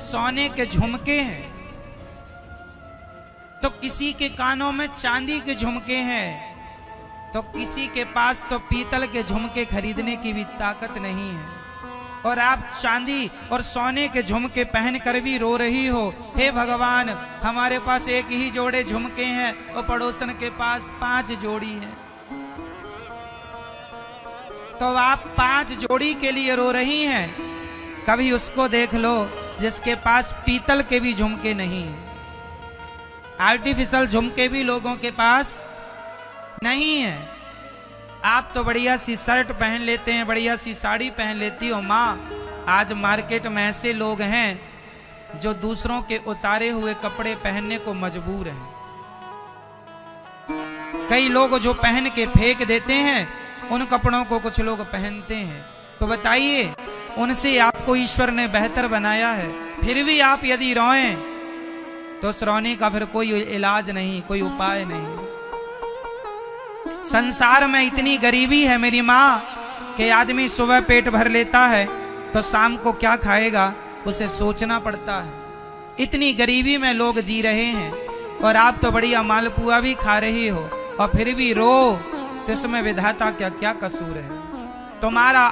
सोने के झुमके हैं, तो किसी के कानों में चांदी के झुमके हैं, तो किसी के पास तो पीतल के झुमके खरीदने की भी ताकत नहीं है। और आप चांदी और सोने के झुमके पहनकर भी रो रही हो, हे भगवान हमारे पास एक ही जोड़े झुमके हैं और पड़ोसन के पास 5 जोड़ी हैं। तो आप 5 जोड़ी के लिए रो रही हैं। कभी उसको देख लो जिसके पास पीतल के भी झुमके नहीं है। आर्टिफिशियल झुमके भी लोगों के पास नहीं है। आप तो बढ़िया सी शर्ट पहन लेते हैं, बढ़िया सी साड़ी पहन लेती हो माँ। आज मार्केट में ऐसे लोग हैं जो दूसरों के उतारे हुए कपड़े पहनने को मजबूर हैं। कई लोग जो पहन के फेंक देते हैं, उन कपड़ों को कुछ लोग पहनते हैं। तो बताइए, उनसे आपको ईश्वर ने बेहतर बनाया है, फिर भी आप यदि रोएं तो उस रोने का फिर कोई इलाज नहीं, कोई उपाय नहीं। संसार में इतनी गरीबी है मेरी माँ कि आदमी सुबह पेट भर लेता है तो शाम को क्या खाएगा उसे सोचना पड़ता है। इतनी गरीबी में लोग जी रहे हैं, और आप तो बढ़िया मालपुआ भी खा रही हो और फिर भी रो, तो इसमें विधाता क्या क्या कसूर है? तुम्हारा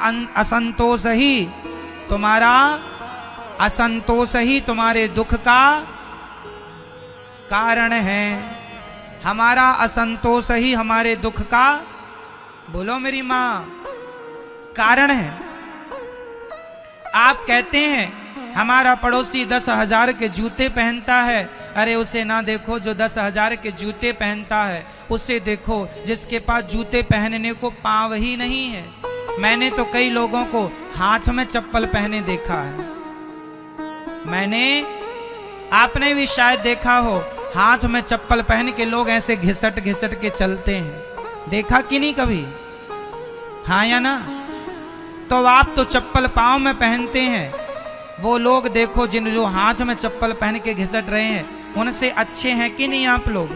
असंतोष ही तुम्हारे दुख का कारण है। हमारा असंतोष ही हमारे दुख का, बोलो मेरी माँ, कारण है। आप कहते हैं हमारा पड़ोसी 10,000 के जूते पहनता है। अरे उसे ना देखो जो 10,000 के जूते पहनता है, उसे देखो जिसके पास जूते पहनने को पांव ही नहीं है। मैंने तो कई लोगों को हाथ में चप्पल पहने देखा है। आपने भी शायद देखा हो, हाथ में चप्पल पहन के लोग ऐसे घिसट घिसट के चलते हैं। देखा कि नहीं कभी? हाँ या ना? तो आप तो चप्पल पांव में पहनते हैं, वो लोग देखो जो हाथ में चप्पल पहन के घिसट रहे हैं, उनसे अच्छे हैं कि नहीं आप लोग?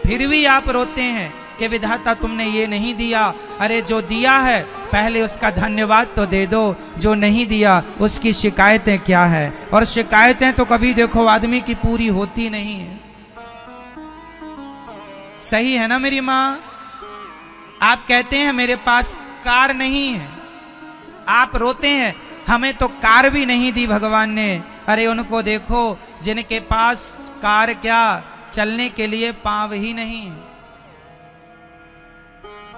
फिर भी आप रोते हैं कि विधाता तुमने ये नहीं दिया। अरे जो दिया है पहले उसका धन्यवाद तो दे दो, जो नहीं दिया उसकी शिकायतें क्या है? और शिकायतें तो कभी देखो आदमी की पूरी होती नहीं है। सही है ना मेरी माँ? आप कहते हैं मेरे पास कार नहीं है, आप रोते हैं हमें तो कार भी नहीं दी भगवान ने। अरे उनको देखो जिनके पास कार क्या, चलने के लिए पांव ही नहीं है।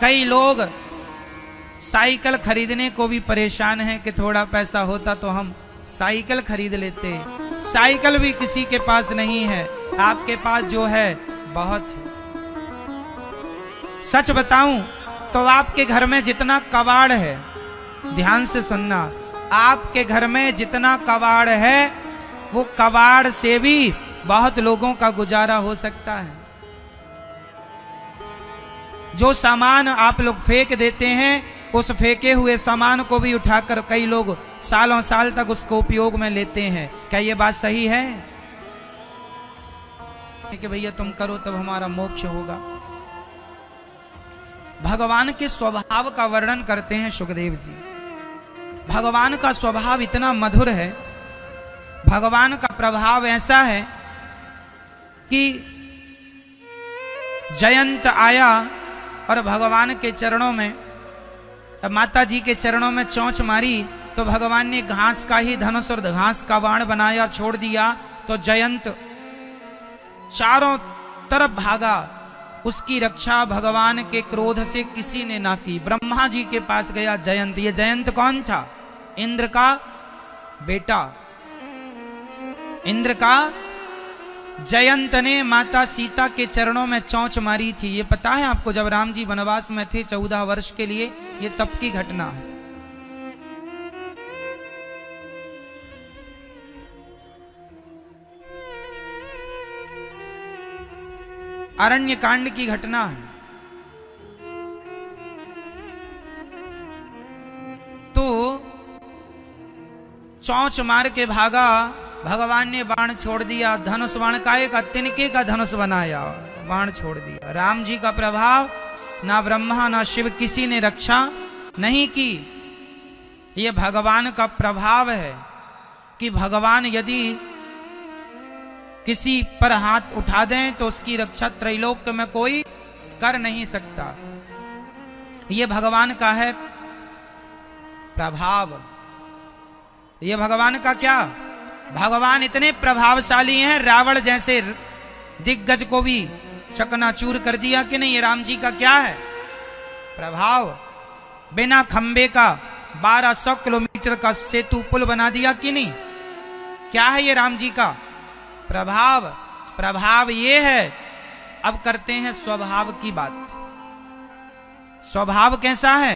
कई लोग साइकिल खरीदने को भी परेशान हैं कि थोड़ा पैसा होता तो हम साइकिल खरीद लेते। साइकिल भी किसी के पास नहीं है, आपके पास जो है बहुत है। सच बताऊं तो आपके घर में जितना कबाड़ है, ध्यान से सुनना, आपके घर में जितना कबाड़ है वो कबाड़ से भी बहुत लोगों का गुजारा हो सकता है। जो सामान आप लोग फेंक देते हैं, उस फेंके हुए सामान को भी उठाकर कई लोग सालों साल तक उसको उपयोग में लेते हैं। क्या ये बात सही है कि भैया तुम करो तब हमारा मोक्ष होगा? भगवान के स्वभाव का वर्णन करते हैं सुखदेव जी। भगवान का स्वभाव इतना मधुर है, भगवान का प्रभाव ऐसा है कि जयंत आया और भगवान के चरणों में, माता जी के चरणों में चोंच मारी तो भगवान ने घास का ही धनुष और घास का बाण बनाया और छोड़ दिया। तो जयंत चारों तरफ भागा। उसकी रक्षा भगवान के क्रोध से किसी ने ना की। ब्रह्मा जी के पास गया जयंत। ये जयंत कौन था? इंद्र का बेटा। इंद्र का जयंत ने माता सीता के चरणों में चोंच मारी थी। ये पता है आपको? जब राम जी वनवास में थे 14 वर्ष के लिए, ये तब की घटना है। अरण्य कांड की घटना है। चौंच मार के भागा, भगवान ने बाण छोड़ दिया, धनुष बाण काय का तिनके का धनुष बनाया, बाण छोड़ दिया। राम जी का प्रभाव ना ब्रह्मा ना शिव किसी ने रक्षा नहीं की। ये भगवान का प्रभाव है कि भगवान यदि किसी पर हाथ उठा दें तो उसकी रक्षा त्रैलोक्य में कोई कर नहीं सकता। ये भगवान का है प्रभाव। ये भगवान का क्या, भगवान इतने प्रभावशाली हैं, रावण जैसे दिग्गज को भी चकनाचूर कर दिया कि नहीं। ये राम जी का क्या है प्रभाव। बिना खंबे का 1200 किलोमीटर का सेतु पुल बना दिया कि नहीं। क्या है ये राम जी का प्रभाव। प्रभाव ये है। अब करते हैं स्वभाव की बात। स्वभाव कैसा है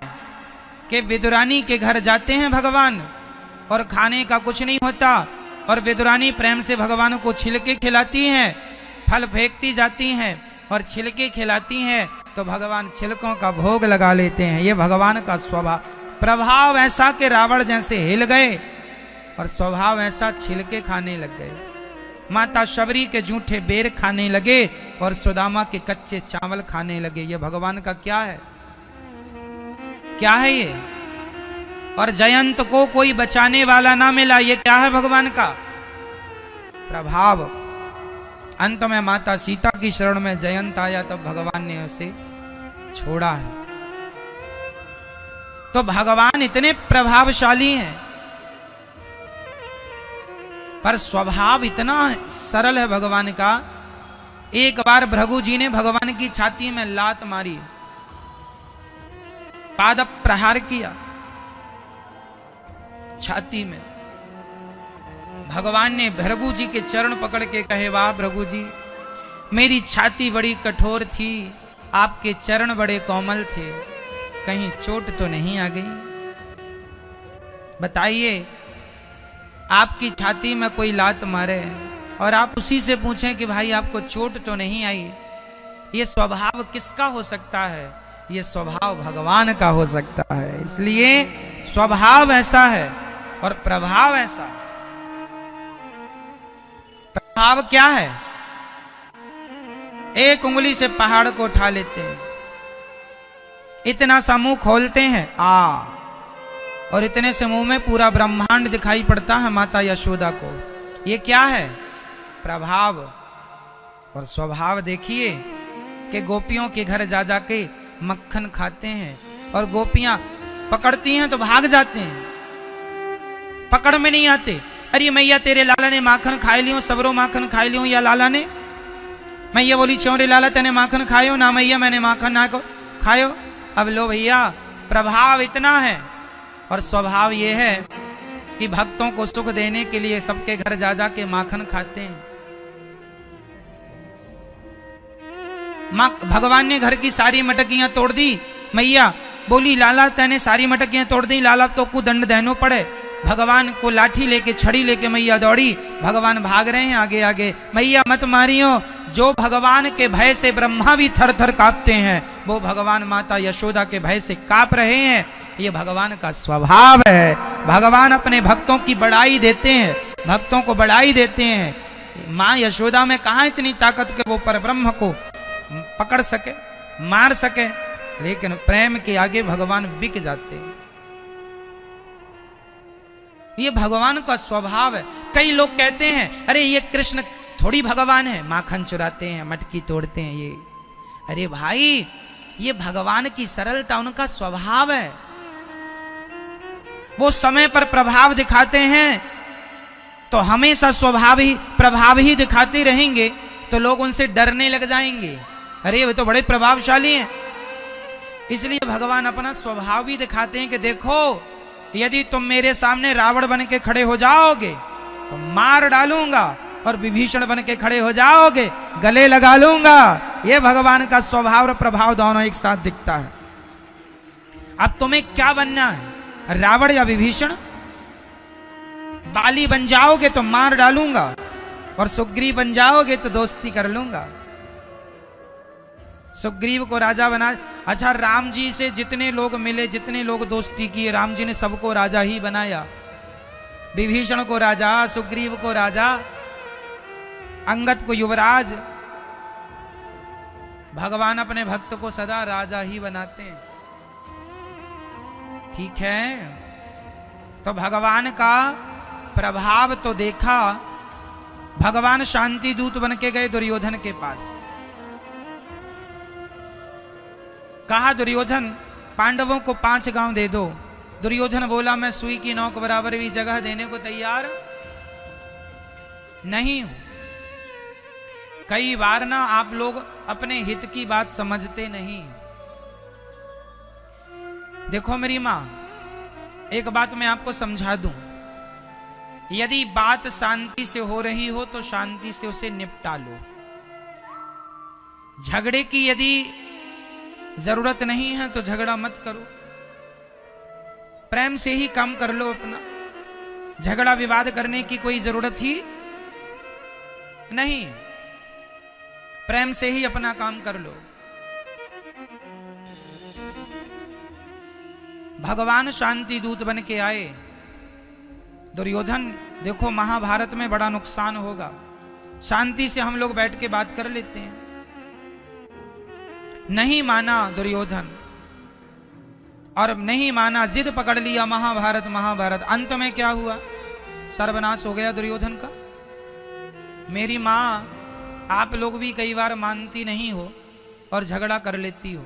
कि विदुरानी के घर जाते हैं भगवान और खाने का कुछ नहीं होता, और विदुरानी प्रेम से भगवान को छिलके खिलाती हैं, फल फेंकती जाती हैं और छिलके खिलाती हैं, तो भगवान छिलकों का भोग लगा लेते हैं। ये भगवान का स्वभाव। प्रभाव ऐसा कि रावण जैसे हिल गए और स्वभाव ऐसा छिलके खाने लग गए। माता शबरी के जूठे बेर खाने लगे और सुदामा के कच्चे चावल खाने लगे। ये भगवान का क्या है, क्या है ये। और जयंत को कोई बचाने वाला ना मिला। ये क्या है भगवान का प्रभाव। अंत में माता सीता की शरण में जयंत आया तब भगवान ने उसे छोड़ा है। तो भगवान इतने प्रभावशाली हैं, पर स्वभाव इतना सरल है भगवान का। एक बार भृगु जी ने भगवान की छाती में लात मारी, पाद प्रहार किया छाती में। भगवान ने भृगु जी के चरण पकड़ के कहे, वाह भृगु जी, मेरी छाती बड़ी कठोर थी, आपके चरण बड़े कोमल थे, कहीं चोट तो नहीं आ गई। बताइए, आपकी छाती में कोई लात मारे और आप उसी से पूछें कि भाई आपको चोट तो नहीं आई। ये स्वभाव किसका हो सकता है। ये स्वभाव भगवान का हो सकता है। इसलिए स्वभाव ऐसा है और प्रभाव ऐसा। प्रभाव क्या है, एक उंगली से पहाड़ को उठा लेते हैं, इतना सा मुंह खोलते हैं और इतने से मुंह में पूरा ब्रह्मांड दिखाई पड़ता है माता यशोदा को। ये क्या है प्रभाव। और स्वभाव देखिए कि गोपियों के घर जा जाके मक्खन खाते हैं और गोपियां पकड़ती हैं तो भाग जाते हैं, पकड़ में नहीं आते। अरे मैया तेरे लाला ने माखन खाए लियो, सबरो माखन खाए लियो, या लाला ने। मैया बोली, चौरे लाला तेने माखन खायो ना। मैया मैंने माखन ना खायो। अब लो भैया, प्रभाव इतना है। और स्वभाव ये है कि भक्तों को सुख देने के लिए सबके घर जा जा के माखन खाते हैं। भगवान ने घर की सारी मटकियां तोड़ दी। मैया बोली, लाला तेने सारी मटकियां तोड़ दी, लाला तो को दंड देनो पड़े। भगवान को लाठी लेके छड़ी लेके मैया दौड़ी। भगवान भाग रहे हैं आगे आगे। मैया मत मारियो। जो भगवान के भय से ब्रह्मा भी थर थर कांपते हैं, वो भगवान माता यशोदा के भय से कांप रहे हैं। ये भगवान का स्वभाव है। भगवान अपने भक्तों की बड़ाई देते हैं, भक्तों को बड़ाई देते हैं। माँ यशोदा में कहाँ इतनी ताकत के वो परब्रह्म को पकड़ सके, मार सके, लेकिन प्रेम के आगे भगवान बिक जाते हैं। ये भगवान का स्वभाव है। कई लोग कहते हैं, अरे ये कृष्ण थोड़ी भगवान है, माखन चुराते हैं, मटकी तोड़ते हैं ये। अरे भाई, ये भगवान की सरलता, उनका स्वभाव है। वो समय पर प्रभाव दिखाते हैं तो हमेशा स्वभाव ही प्रभाव ही दिखाते रहेंगे, तो लोग उनसे डरने लग जाएंगे। अरे वे तो बड़े प्रभावशाली हैं। इसलिए भगवान अपना स्वभाव भी दिखाते हैं कि देखो, यदि तुम मेरे सामने रावण बन के खड़े हो जाओगे तो मार डालूंगा, और विभीषण बन के खड़े हो जाओगे गले लगा लूंगा। ये भगवान का स्वभाव और प्रभाव दोनों एक साथ दिखता है। अब तुम्हें क्या बनना है, रावण या विभीषण? बाली बन जाओगे तो मार डालूंगा, और सुग्रीव बन जाओगे तो दोस्ती कर लूंगा। सुग्रीव को राजा बना। अच्छा, राम जी से जितने लोग मिले, जितने लोग दोस्ती किए, राम जी ने सबको राजा ही बनाया। विभीषण को राजा, सुग्रीव को राजा, अंगद को युवराज। भगवान अपने भक्त को सदा राजा ही बनाते हैं। ठीक है, तो भगवान का प्रभाव तो देखा। भगवान शांति दूत बन के गए दुर्योधन के पास। कहा दुर्योधन पांडवों को 5 गांव दे दो। दुर्योधन बोला मैं सुई की नोक बराबर भी जगह देने को तैयार नहीं हूं। कई बार ना आप लोग अपने हित की बात समझते नहीं। देखो मेरी मां, एक बात मैं आपको समझा दूं, यदि बात शांति से हो रही हो तो शांति से उसे निपटा लो। झगड़े की यदि जरूरत नहीं है तो झगड़ा मत करो, प्रेम से ही काम कर लो अपना। झगड़ा विवाद करने की कोई जरूरत ही नहीं, प्रेम से ही अपना काम कर लो। भगवान शांति दूत बन के आए। दुर्योधन देखो महाभारत में बड़ा नुकसान होगा, शांति से हम लोग बैठ के बात कर लेते हैं। नहीं माना दुर्योधन और नहीं माना, जिद पकड़ लिया महाभारत महाभारत। अंत में क्या हुआ? सर्वनाश हो गया दुर्योधन का। मेरी मां, आप लोग भी कई बार मानती नहीं हो और झगड़ा कर लेती हो।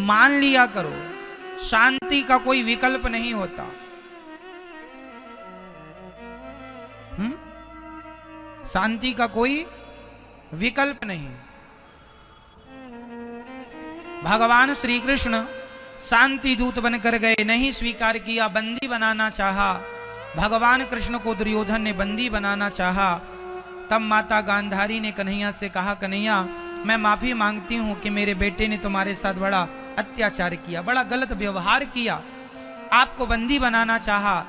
मान लिया करो, शांति का कोई विकल्प नहीं होता। शांति का कोई विकल्प नहीं। भगवान श्री कृष्ण शांति दूत बनकर गए, नहीं स्वीकार किया, बंदी बनाना चाहा। भगवान कृष्ण को दुर्योधन ने बंदी बनाना चाहा। तब माता गांधारी ने कन्हैया से कहा, कन्हैया मैं माफी मांगती हूं कि मेरे बेटे ने तुम्हारे साथ बड़ा अत्याचार किया, बड़ा गलत व्यवहार किया, आपको बंदी बनाना चाहा।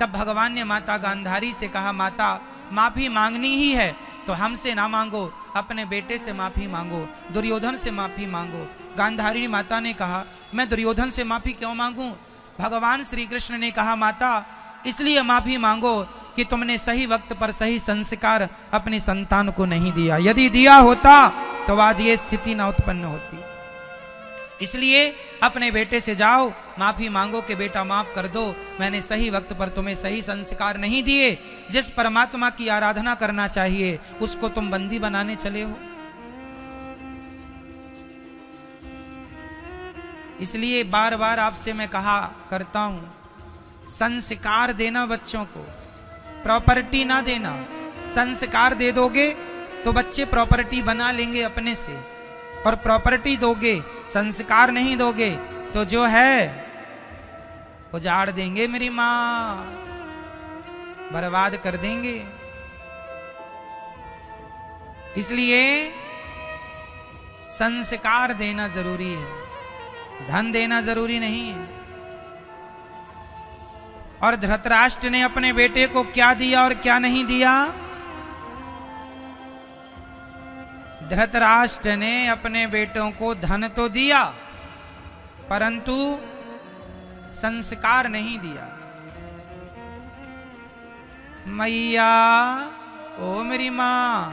तब भगवान ने माता गांधारी से कहा, माता माफी मांगनी ही है तो हमसे ना मांगो, अपने बेटे से माफी मांगो, दुर्योधन से माफी मांगो। गांधारी माता ने कहा, मैं दुर्योधन से माफी क्यों मांगूं? भगवान श्री कृष्ण ने कहा, माता इसलिए माफी मांगो कि तुमने सही वक्त पर सही संस्कार अपनी संतान को नहीं दिया। यदि दिया होता तो आज ये स्थिति ना उत्पन्न होती। इसलिए अपने बेटे से जाओ, माफी मांगो कि बेटा माफ कर दो, मैंने सही वक्त पर तुम्हें सही संस्कार नहीं दिए। जिस परमात्मा की आराधना करना चाहिए उसको तुम बंदी बनाने चले हो। इसलिए बार बार आपसे मैं कहा करता हूं, संस्कार देना बच्चों को, प्रॉपर्टी ना देना। संस्कार दे दोगे तो बच्चे प्रॉपर्टी बना लेंगे अपने से, और प्रॉपर्टी दोगे, संस्कार नहीं दोगे तो जो है उजाड़ देंगे मेरी मां, बर्बाद कर देंगे। इसलिए संस्कार देना जरूरी है, धन देना जरूरी नहीं है। और धृतराष्ट्र ने अपने बेटे को क्या दिया और क्या नहीं दिया? धृतराष्ट्र ने अपने बेटों को धन तो दिया परंतु संस्कार नहीं दिया। मैया, ओ मेरी मां,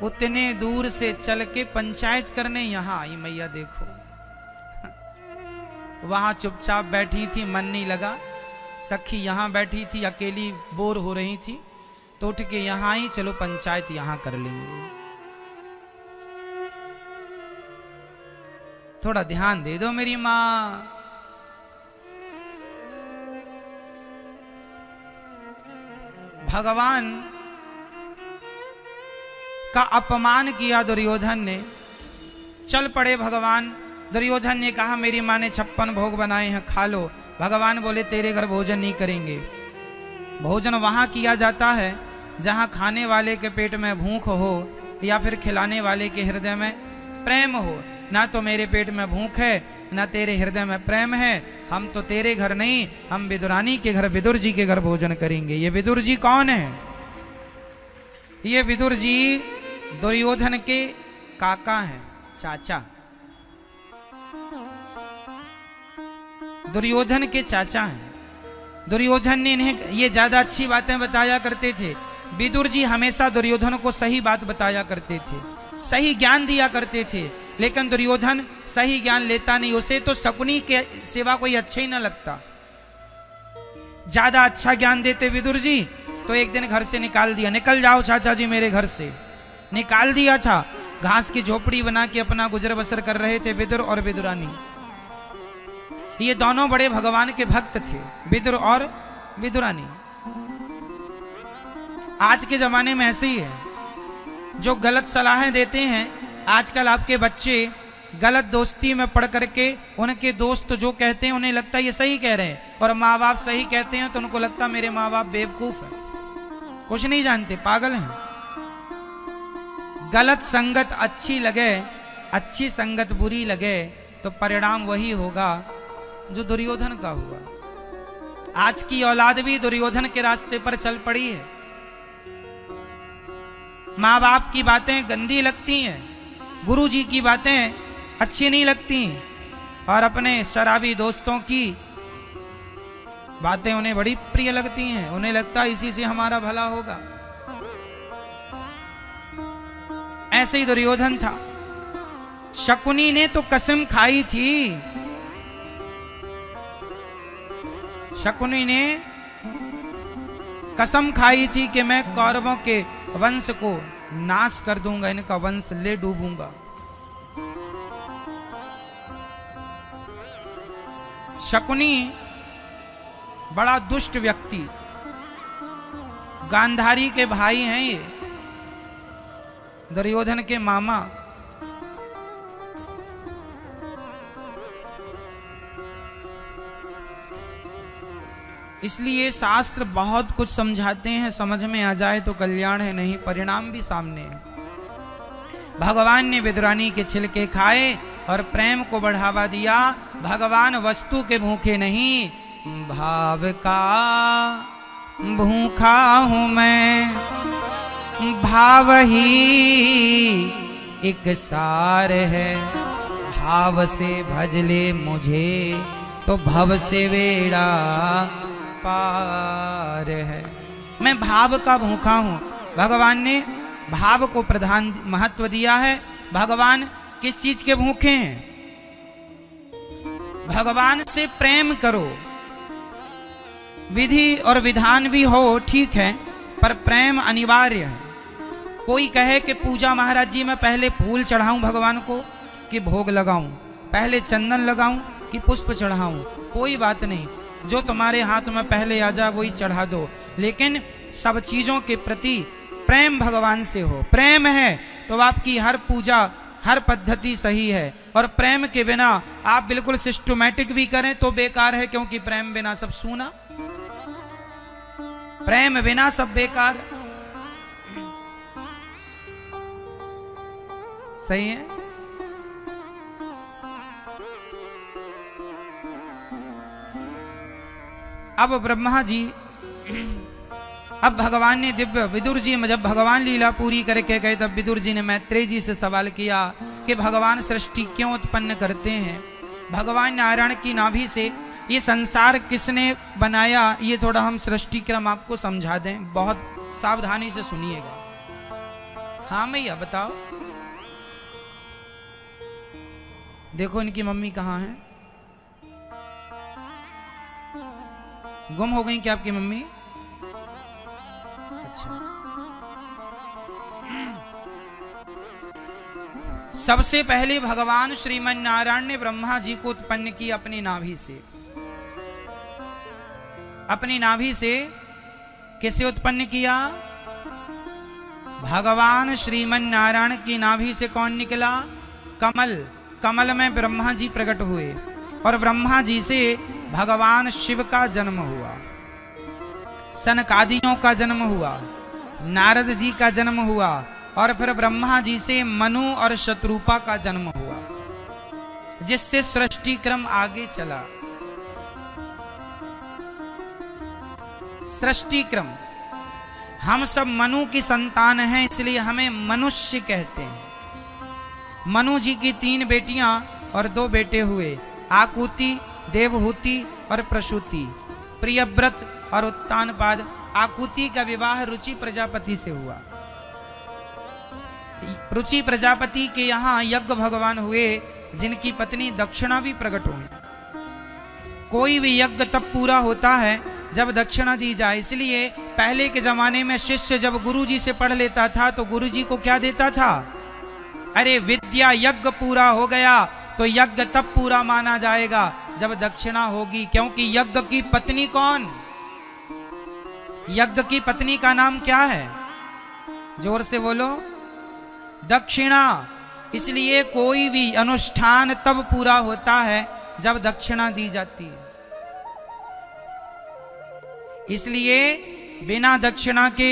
उतने दूर से चल के पंचायत करने यहां आई। मैया देखो, वहां चुपचाप बैठी थी, मन नहीं लगा। सखी यहां बैठी थी, अकेली बोर हो रही थी, तो उठ के यहां ही, चलो पंचायत यहां कर लेंगे। थोड़ा ध्यान दे दो मेरी मां। भगवान का अपमान किया दुर्योधन ने। चल पड़े भगवान। दुर्योधन ने कहा, मेरी मां ने 56 भोग बनाए हैं, खा लो। भगवान बोले, तेरे घर भोजन नहीं करेंगे। भोजन वहां किया जाता है जहां खाने वाले के पेट में भूख हो या फिर खिलाने वाले के हृदय में प्रेम हो। ना तो मेरे पेट में भूख है, ना तेरे हृदय में प्रेम है। हम तो तेरे घर नहीं, हम विदुरानी के घर, विदुर जी के घर भोजन करेंगे। ये विदुर जी कौन है? ये विदुर जी दुर्योधन के काका हैं, चाचा, दुर्योधन के चाचा हैं। दुर्योधन ने इन्हें ये ज्यादा अच्छी बातें बताया करते थे। विदुर जी हमेशा दुर्योधन को सही बात बताया करते थे, सही ज्ञान दिया करते थे, लेकिन दुर्योधन सही ज्ञान लेता नहीं। उसे तो शकुनी के सिवा कोई अच्छा ही ना लगता। ज्यादा अच्छा ज्ञान देते विदुर जी तो एक दिन घर से निकाल दिया, निकल जाओ चाचा जी मेरे घर से, निकाल दिया था। घास की झोपड़ी बना के अपना गुजर बसर कर रहे थे विदुर और विदुरानी। ये दोनों बड़े भगवान के भक्त थे, विदुर और विदुरानी। आज के जमाने में ऐसे ही है, जो गलत सलाहें देते हैं। आजकल आपके बच्चे गलत दोस्ती में पड़ करके उनके दोस्त जो कहते हैं उन्हें लगता है ये सही कह रहे हैं, और माँ बाप सही कहते हैं तो उनको लगता है मेरे माँ बाप बेवकूफ है, कुछ नहीं जानते, पागल हैं। गलत संगत अच्छी लगे, अच्छी संगत बुरी लगे तो परिणाम वही होगा जो दुर्योधन का हुआ। आज की औलाद भी दुर्योधन के रास्ते पर चल पड़ी है। माँ बाप की बातें गंदी लगती हैं, गुरु जी की बातें अच्छी नहीं लगती, और अपने शराबी दोस्तों की बातें उन्हें बड़ी प्रिय लगती हैं। उन्हें लगता है इसी से हमारा भला होगा। ऐसे ही दुर्योधन था। शकुनी ने तो कसम खाई थी, शकुनी ने कसम खाई थी कि मैं कौरवों के वंश को नाश कर दूंगा, इनका वंश ले डूबूंगा। शकुनी बड़ा दुष्ट व्यक्ति, गांधारी के भाई हैं ये, दुर्योधन के मामा। इसलिए शास्त्र बहुत कुछ समझाते हैं, समझ में आ जाए तो कल्याण है, नहीं परिणाम भी सामने है। भगवान ने विदुरानी के छिलके खाए और प्रेम को बढ़ावा दिया। भगवान वस्तु के भूखे नहीं, भाव का भूखा हूं मैं, भाव ही एक सार है, भाव से भजले मुझे तो भव से बेड़ा पार है। मैं भाव का भूखा हूं। भगवान ने भाव को प्रधान महत्व दिया है। भगवान किस चीज के भूखे हैं? भगवान से प्रेम करो। विधि और विधान भी हो ठीक है, पर प्रेम अनिवार्य है। कोई कहे कि पूजा महाराज जी मैं पहले फूल चढ़ाऊं भगवान को कि भोग लगाऊं, पहले चंदन लगाऊं कि पुष्प चढ़ाऊं, कोई बात नहीं, जो तुम्हारे हाथ में पहले आ जाए वही चढ़ा दो, लेकिन सब चीजों के प्रति प्रेम भगवान से हो। प्रेम है तो आपकी हर पूजा, हर पद्धति सही है, और प्रेम के बिना आप बिल्कुल सिस्टमैटिक भी करें तो बेकार है, क्योंकि प्रेम बिना सब सूना, प्रेम बिना सब बेकार। सही है। अब ब्रह्मा जी, अब भगवान ने दिव्य विदुर जी, जब भगवान लीला पूरी करके गए तब विदुर जी ने मैत्रेय जी से सवाल किया कि भगवान सृष्टि क्यों उत्पन्न करते हैं? भगवान नारायण की नाभि से ये संसार किसने बनाया? ये थोड़ा हम सृष्टि क्रम आपको समझा दें, बहुत सावधानी से सुनिएगा। हाँ मैया बताओ। देखो इनकी मम्मी कहाँ है? गुम हो गई क्या आपकी मम्मी? अच्छा। सबसे पहले भगवान श्रीमन नारायण ने ब्रह्मा जी को उत्पन्न की अपनी नाभि से। अपनी नाभि से किसे उत्पन्न किया? भगवान श्रीमन नारायण की नाभि से कौन निकला? कमल। कमल में ब्रह्मा जी प्रकट हुए, और ब्रह्मा जी से भगवान शिव का जन्म हुआ, सनकादियों का जन्म हुआ, नारद जी का जन्म हुआ, और फिर ब्रह्मा जी से मनु और शत्रुपा का जन्म हुआ, जिससे सृष्टि क्रम आगे चला। सृष्टि क्रम, हम सब मनु की संतान हैं, इसलिए हमें मनुष्य कहते हैं। मनु जी की 3 बेटियां और 2 बेटे हुए, आकुति, देवहूति और प्रसूति। प्रियव्रत और उत्तानपाद आकुति का विवाह रुचि प्रजापति से हुआ। रुचि प्रजापति के यहाँ यज्ञ भगवान हुए, जिनकी पत्नी दक्षिणा भी प्रकट हुई। कोई भी यज्ञ तब पूरा होता है जब दक्षिणा दी जाए। इसलिए पहले के जमाने में शिष्य जब गुरुजी से पढ़ लेता था तो गुरुजी को क्या देता था? अरे विद्या यज्ञ पूरा हो गया तो यज्ञ तब पूरा माना जाएगा जब दक्षिणा होगी। क्योंकि यज्ञ की पत्नी कौन? यज्ञ की पत्नी का नाम क्या है? जोर से बोलो, दक्षिणा। इसलिए कोई भी अनुष्ठान तब पूरा होता है जब दक्षिणा दी जाती है। इसलिए बिना दक्षिणा के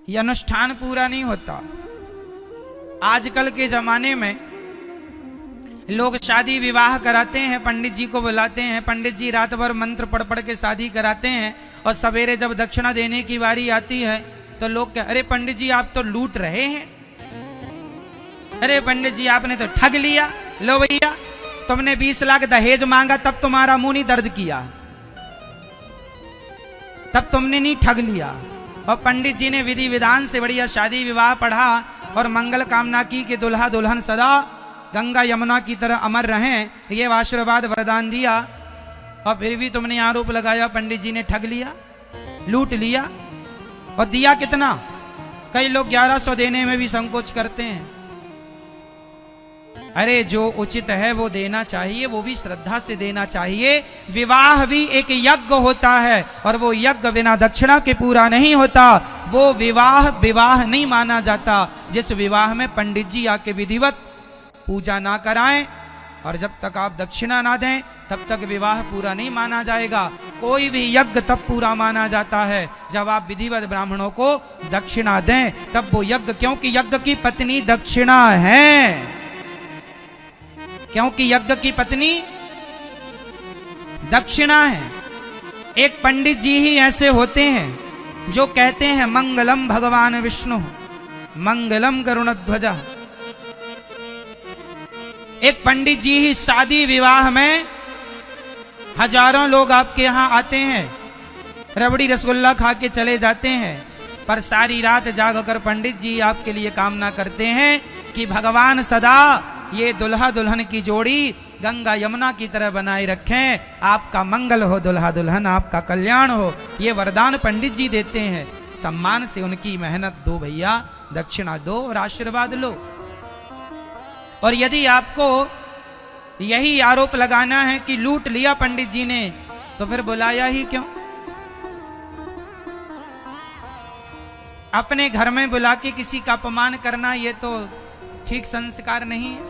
यह अनुष्ठान पूरा नहीं होता। आजकल के जमाने में लोग शादी विवाह कराते हैं, पंडित जी को बुलाते हैं, पंडित जी रात भर मंत्र पढ़ पढ़ के शादी कराते हैं और सवेरे जब दक्षिणा देने की बारी आती है तो लोग क्या, अरे पंडित जी आप तो लूट रहे हैं, अरे पंडित जी आपने तो ठग लिया। लो भैया, तुमने 20 लाख दहेज मांगा तब तुम्हारा मुंह नहीं दर्द किया, तब तुमने नहीं ठग लिया। और पंडित जी ने विधि विधान से बढ़िया शादी विवाह पढ़ा और मंगल कामना की कि दुल्हा दुल्हन सदा गंगा यमुना की तरह अमर रहें, ये आशीर्वाद वरदान दिया। और फिर भी तुमने आरोप लगाया पंडित जी ने ठग लिया, लूट लिया। और दिया कितना? कई लोग 1100 देने में भी संकोच करते हैं। अरे जो उचित है वो देना चाहिए, वो भी श्रद्धा से देना चाहिए। विवाह भी एक यज्ञ होता है और वो यज्ञ बिना दक्षिणा के पूरा नहीं होता। वो विवाह विवाह नहीं माना जाता जिस विवाह में पंडित जी आके विधिवत पूजा ना कराएं और जब तक आप दक्षिणा ना दें तब तक विवाह पूरा नहीं माना जाएगा। कोई भी यज्ञ तब पूरा माना जाता है जब आप विधिवत ब्राह्मणों को दक्षिणा दें, तब वो यज्ञ, क्योंकि यज्ञ की पत्नी दक्षिणा है। क्योंकि यज्ञ की पत्नी दक्षिणा है। एक पंडित जी ही ऐसे होते हैं जो कहते हैं मंगलम भगवान विष्णु मंगलम गरुणध्वज। एक पंडित जी ही शादी विवाह में हजारों लोग आपके यहां आते हैं, रबड़ी रसगुल्ला खा के चले जाते हैं, पर सारी रात जागकर पंडित जी आपके लिए कामना करते हैं कि भगवान सदा ये दुल्हा दुल्हन की जोड़ी गंगा यमुना की तरह बनाए रखें, आपका मंगल हो दुल्हा दुल्हन, आपका कल्याण हो। ये वरदान पंडित जी देते हैं। सम्मान से उनकी मेहनत दो भैया, दक्षिणा दो और आशीर्वाद लो। और यदि आपको यही आरोप लगाना है कि लूट लिया पंडित जी ने, तो फिर बुलाया ही क्यों? अपने घर में बुला के किसी का अपमान करना ये तो ठीक संस्कार नहीं है।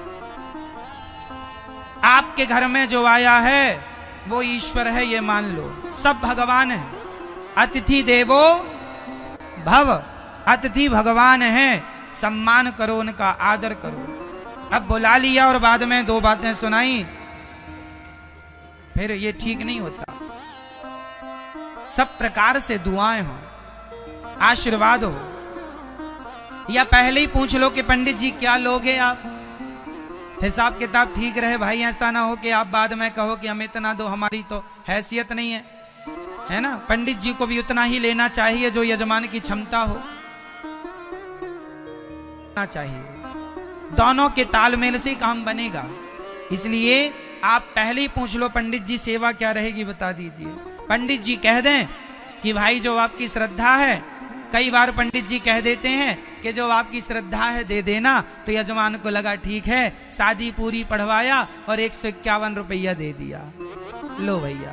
आपके घर में जो आया है वो ईश्वर है, ये मान लो। सब भगवान है। अतिथि देवो भव, अतिथि भगवान है, सम्मान करो, उनका आदर करो। अब बुला लिया और बाद में दो बातें सुनाई, फिर ये ठीक नहीं होता। सब प्रकार से दुआएं हो, आशीर्वाद हो, या पहले ही पूछ लो कि पंडित जी क्या लोगे आप, हिसाब किताब ठीक रहे भाई। ऐसा ना हो कि आप बाद में कहो कि हमें इतना दो, हमारी तो हैसियत नहीं है, है ना। पंडित जी को भी उतना ही लेना चाहिए जो यजमान की क्षमता हो, ना चाहिए। दोनों के तालमेल से काम बनेगा। इसलिए आप पहले ही पूछ लो पंडित जी सेवा क्या रहेगी बता दीजिए। पंडित जी कह दें कि भाई जो आपकी श्रद्धा है, कई बार पंडित जी कह देते हैं कि जो आपकी श्रद्धा है दे देना, तो यजमान को लगा ठीक है, शादी पूरी पढ़वाया और 151 रुपया दे दिया। लो भैया,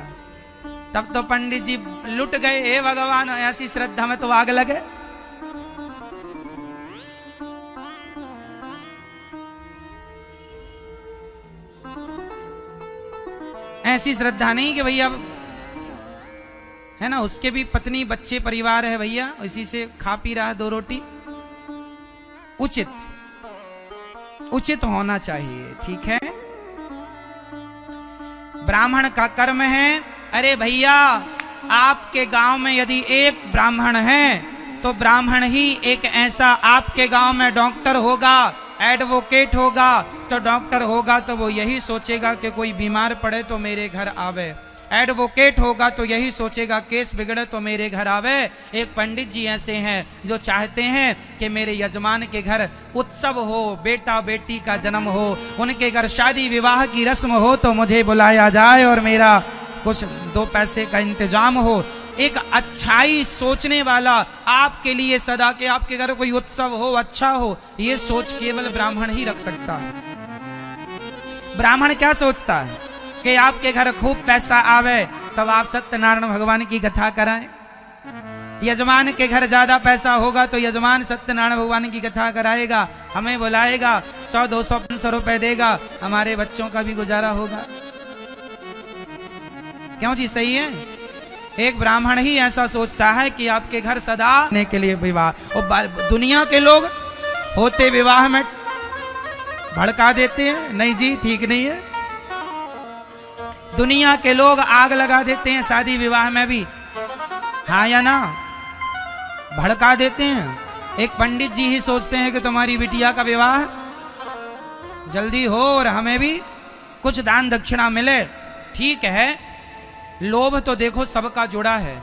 तब तो पंडित जी लुट गए। हे भगवान, ऐसी श्रद्धा में तो आग लगे। ऐसी श्रद्धा नहीं कि भैया, है ना, उसके भी पत्नी बच्चे परिवार है भैया, इसी से खा पी रहा है 2 रोटी। उचित होना चाहिए, ठीक है। ब्राह्मण का कर्म है। अरे भैया, आपके गांव में यदि एक ब्राह्मण है तो ब्राह्मण ही एक ऐसा आपके गांव में डॉक्टर होगा, एडवोकेट होगा। तो डॉक्टर होगा तो वो यही सोचेगा कि कोई बीमार पड़े तो मेरे घर आवे, एडवोकेट होगा तो यही सोचेगा केस बिगड़े तो मेरे घर आवे। एक पंडित जी ऐसे हैं जो चाहते हैं कि मेरे यजमान के घर उत्सव हो, बेटा बेटी का जन्म हो, उनके घर शादी विवाह की रस्म हो तो मुझे बुलाया जाए और मेरा कुछ दो पैसे का इंतजाम हो। एक अच्छाई सोचने वाला आपके लिए सदा के आपके घर कोई उत्सव हो, अच्छा हो, ये सोच केवल ब्राह्मण ही रख सकता है। ब्राह्मण क्या सोचता है कि आपके घर खूब पैसा आवे तब आप सत्यनारायण भगवान की कथा कराएं। यजमान के घर ज्यादा पैसा होगा तो यजमान सत्यनारायण भगवान की कथा कराएगा, हमें बुलाएगा, 100 200 500 रुपए देगा, हमारे बच्चों का भी गुजारा होगा। क्यों जी, सही है? एक ब्राह्मण ही ऐसा सोचता है कि आपके घर सदा के लिए विवाह। और दुनिया के लोग होते विवाह में भड़का देते हैं, नहीं जी ठीक नहीं है। दुनिया के लोग आग लगा देते हैं शादी विवाह में भी, हाँ या ना, भड़का देते हैं। एक पंडित जी ही सोचते हैं कि तुम्हारी बिटिया का विवाह जल्दी हो और हमें भी कुछ दान दक्षिणा मिले। ठीक है, लोभ तो देखो सबका जुड़ा है,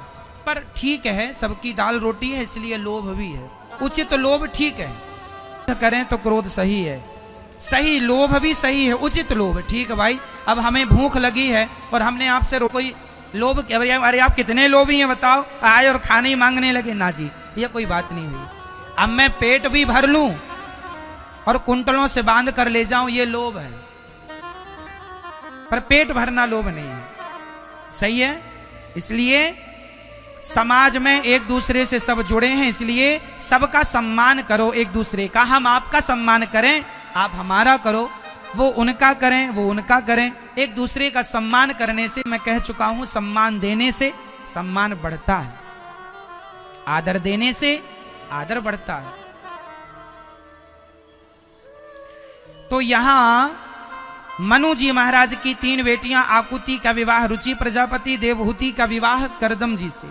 पर ठीक है, सबकी दाल रोटी है इसलिए लोभ भी है। उचित लोभ ठीक है, करें तो क्रोध सही है, सही लोभ भी सही है, उचित लोभ ठीक है। भाई अब हमें भूख लगी है और हमने आपसे कोई लोभ, अरे आप कितने लोभी हैं बताओ, आए और खाने ही मांगने लगे, ना जी ये कोई बात नहीं हुई। अब मैं पेट भी भर लूं और कुंटलों से बांध कर ले जाऊं, ये लोभ है, पर पेट भरना लोभ नहीं है, सही है। इसलिए समाज में एक दूसरे से सब जुड़े हैं, इसलिए सबका सम्मान करो एक दूसरे का। हम आपका सम्मान करें, आप हमारा करो, वो उनका करें, वो उनका करें। एक दूसरे का सम्मान करने से, मैं कह चुका हूं, सम्मान देने से सम्मान बढ़ता है, आदर देने से आदर बढ़ता है। तो यहां मनु जी महाराज की 3 बेटियां, आकुति का विवाह रुचि प्रजापति, देवहूति का विवाह करदम जी से।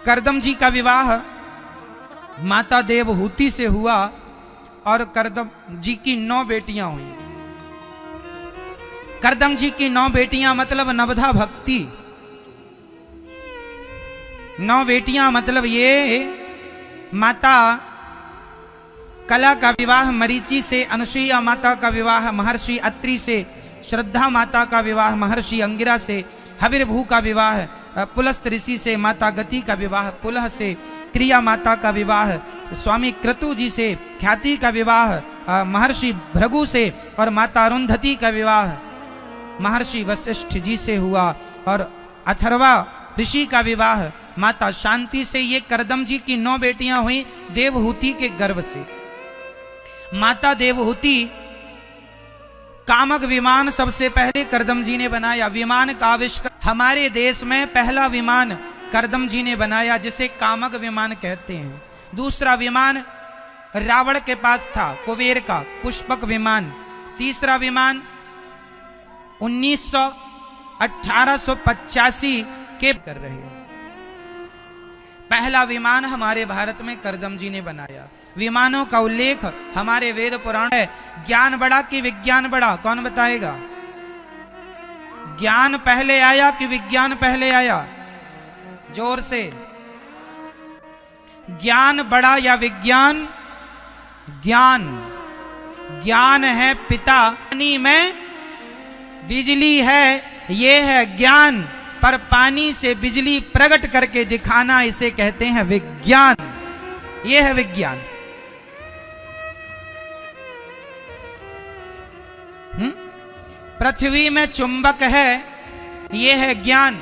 करदम जी का विवाह माता देवहूति से हुआ और करदम जी की 9 बेटियां हुई। करदम जी की 9 बेटियां मतलब नवधा भक्ति, 9 बेटियां मतलब ये माता कला का विवाह मरीचि से, अनुसुईया माता का विवाह महर्षि अत्रि से, श्रद्धा माता का विवाह महर्षि अंगिरा से, हविर्भू का विवाह पुलस्त ऋषि से, माता गति का विवाह पुलह से, क्रिया माता का विवाह स्वामी क्रतु जी से, ख्याति का विवाह महर्षि भृगु से और माता अरुंधति का विवाह महर्षि वशिष्ठ जी से हुआ और अथर्वा ऋषि का विवाह माता शांति से। ये करदम जी की 9 बेटियां हुई देवहूति के गर्भ से। माता देवहूति कामक विमान सबसे पहले करदम जी ने बनाया। विमान का आविष्कार हमारे देश में पहला विमान करदम जी ने बनाया, जिसे कामक विमान कहते हैं। दूसरा विमान रावण के पास था, कुबेर का पुष्पक विमान। तीसरा विमान 1885 के कर रहे हैं। पहला विमान हमारे भारत में करदम जी ने बनाया। विमानों का उल्लेख हमारे वेद पुराण है। ज्ञान बड़ा कि विज्ञान बड़ा, कौन बताएगा? ज्ञान पहले आया कि विज्ञान पहले आया? जोर से, ज्ञान बड़ा या विज्ञान? ज्ञान। ज्ञान है पिता, पानी में बिजली है, ये है ज्ञान। पर पानी से बिजली प्रकट करके दिखाना, इसे कहते हैं विज्ञान। ये है विज्ञान। पृथ्वी में चुंबक है, ये है ज्ञान।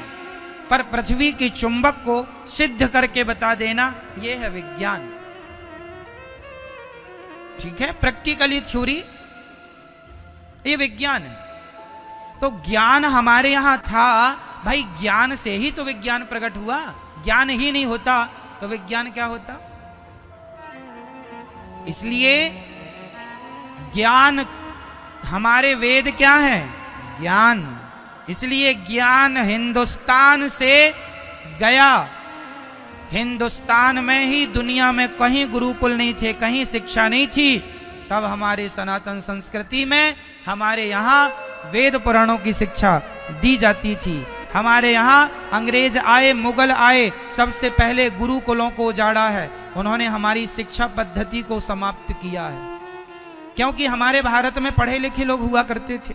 पर पृथ्वी की चुंबक को सिद्ध करके बता देना, ये है विज्ञान। ठीक है, प्रैक्टिकली थ्योरी, ये विज्ञान है। तो ज्ञान हमारे यहां था भाई, ज्ञान से ही तो विज्ञान प्रकट हुआ। ज्ञान ही नहीं होता तो विज्ञान क्या होता? इसलिए ज्ञान, हमारे वेद क्या है? ज्ञान। इसलिए ज्ञान हिंदुस्तान से गया। हिंदुस्तान में ही, दुनिया में कहीं गुरुकुल नहीं थे, कहीं शिक्षा नहीं थी। तब हमारे सनातन संस्कृति में, हमारे यहाँ वेद पुराणों की शिक्षा दी जाती थी। हमारे यहाँ अंग्रेज आए, मुगल आए, सबसे पहले गुरुकुलों को उजाड़ा है, उन्होंने हमारी शिक्षा पद्धति को समाप्त किया है, क्योंकि हमारे भारत में पढ़े लिखे लोग हुआ करते थे।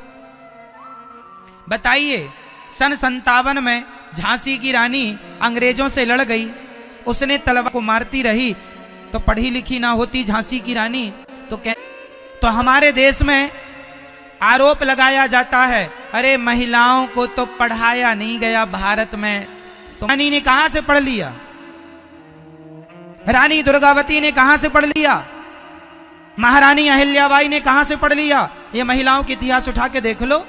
बताइए, सन 57 में झांसी की रानी अंग्रेजों से लड़ गई, उसने तलवार को मारती रही, तो पढ़ी लिखी ना होती झांसी की रानी तो हमारे देश में आरोप लगाया जाता है, अरे महिलाओं को तो पढ़ाया नहीं गया भारत में। तो रानी ने कहां से पढ़ लिया? रानी दुर्गावती ने कहां से पढ़ लिया? महारानी अहिल्याबाई ने कहां से पढ़ लिया? ये महिलाओं के इतिहास उठा के देख लो।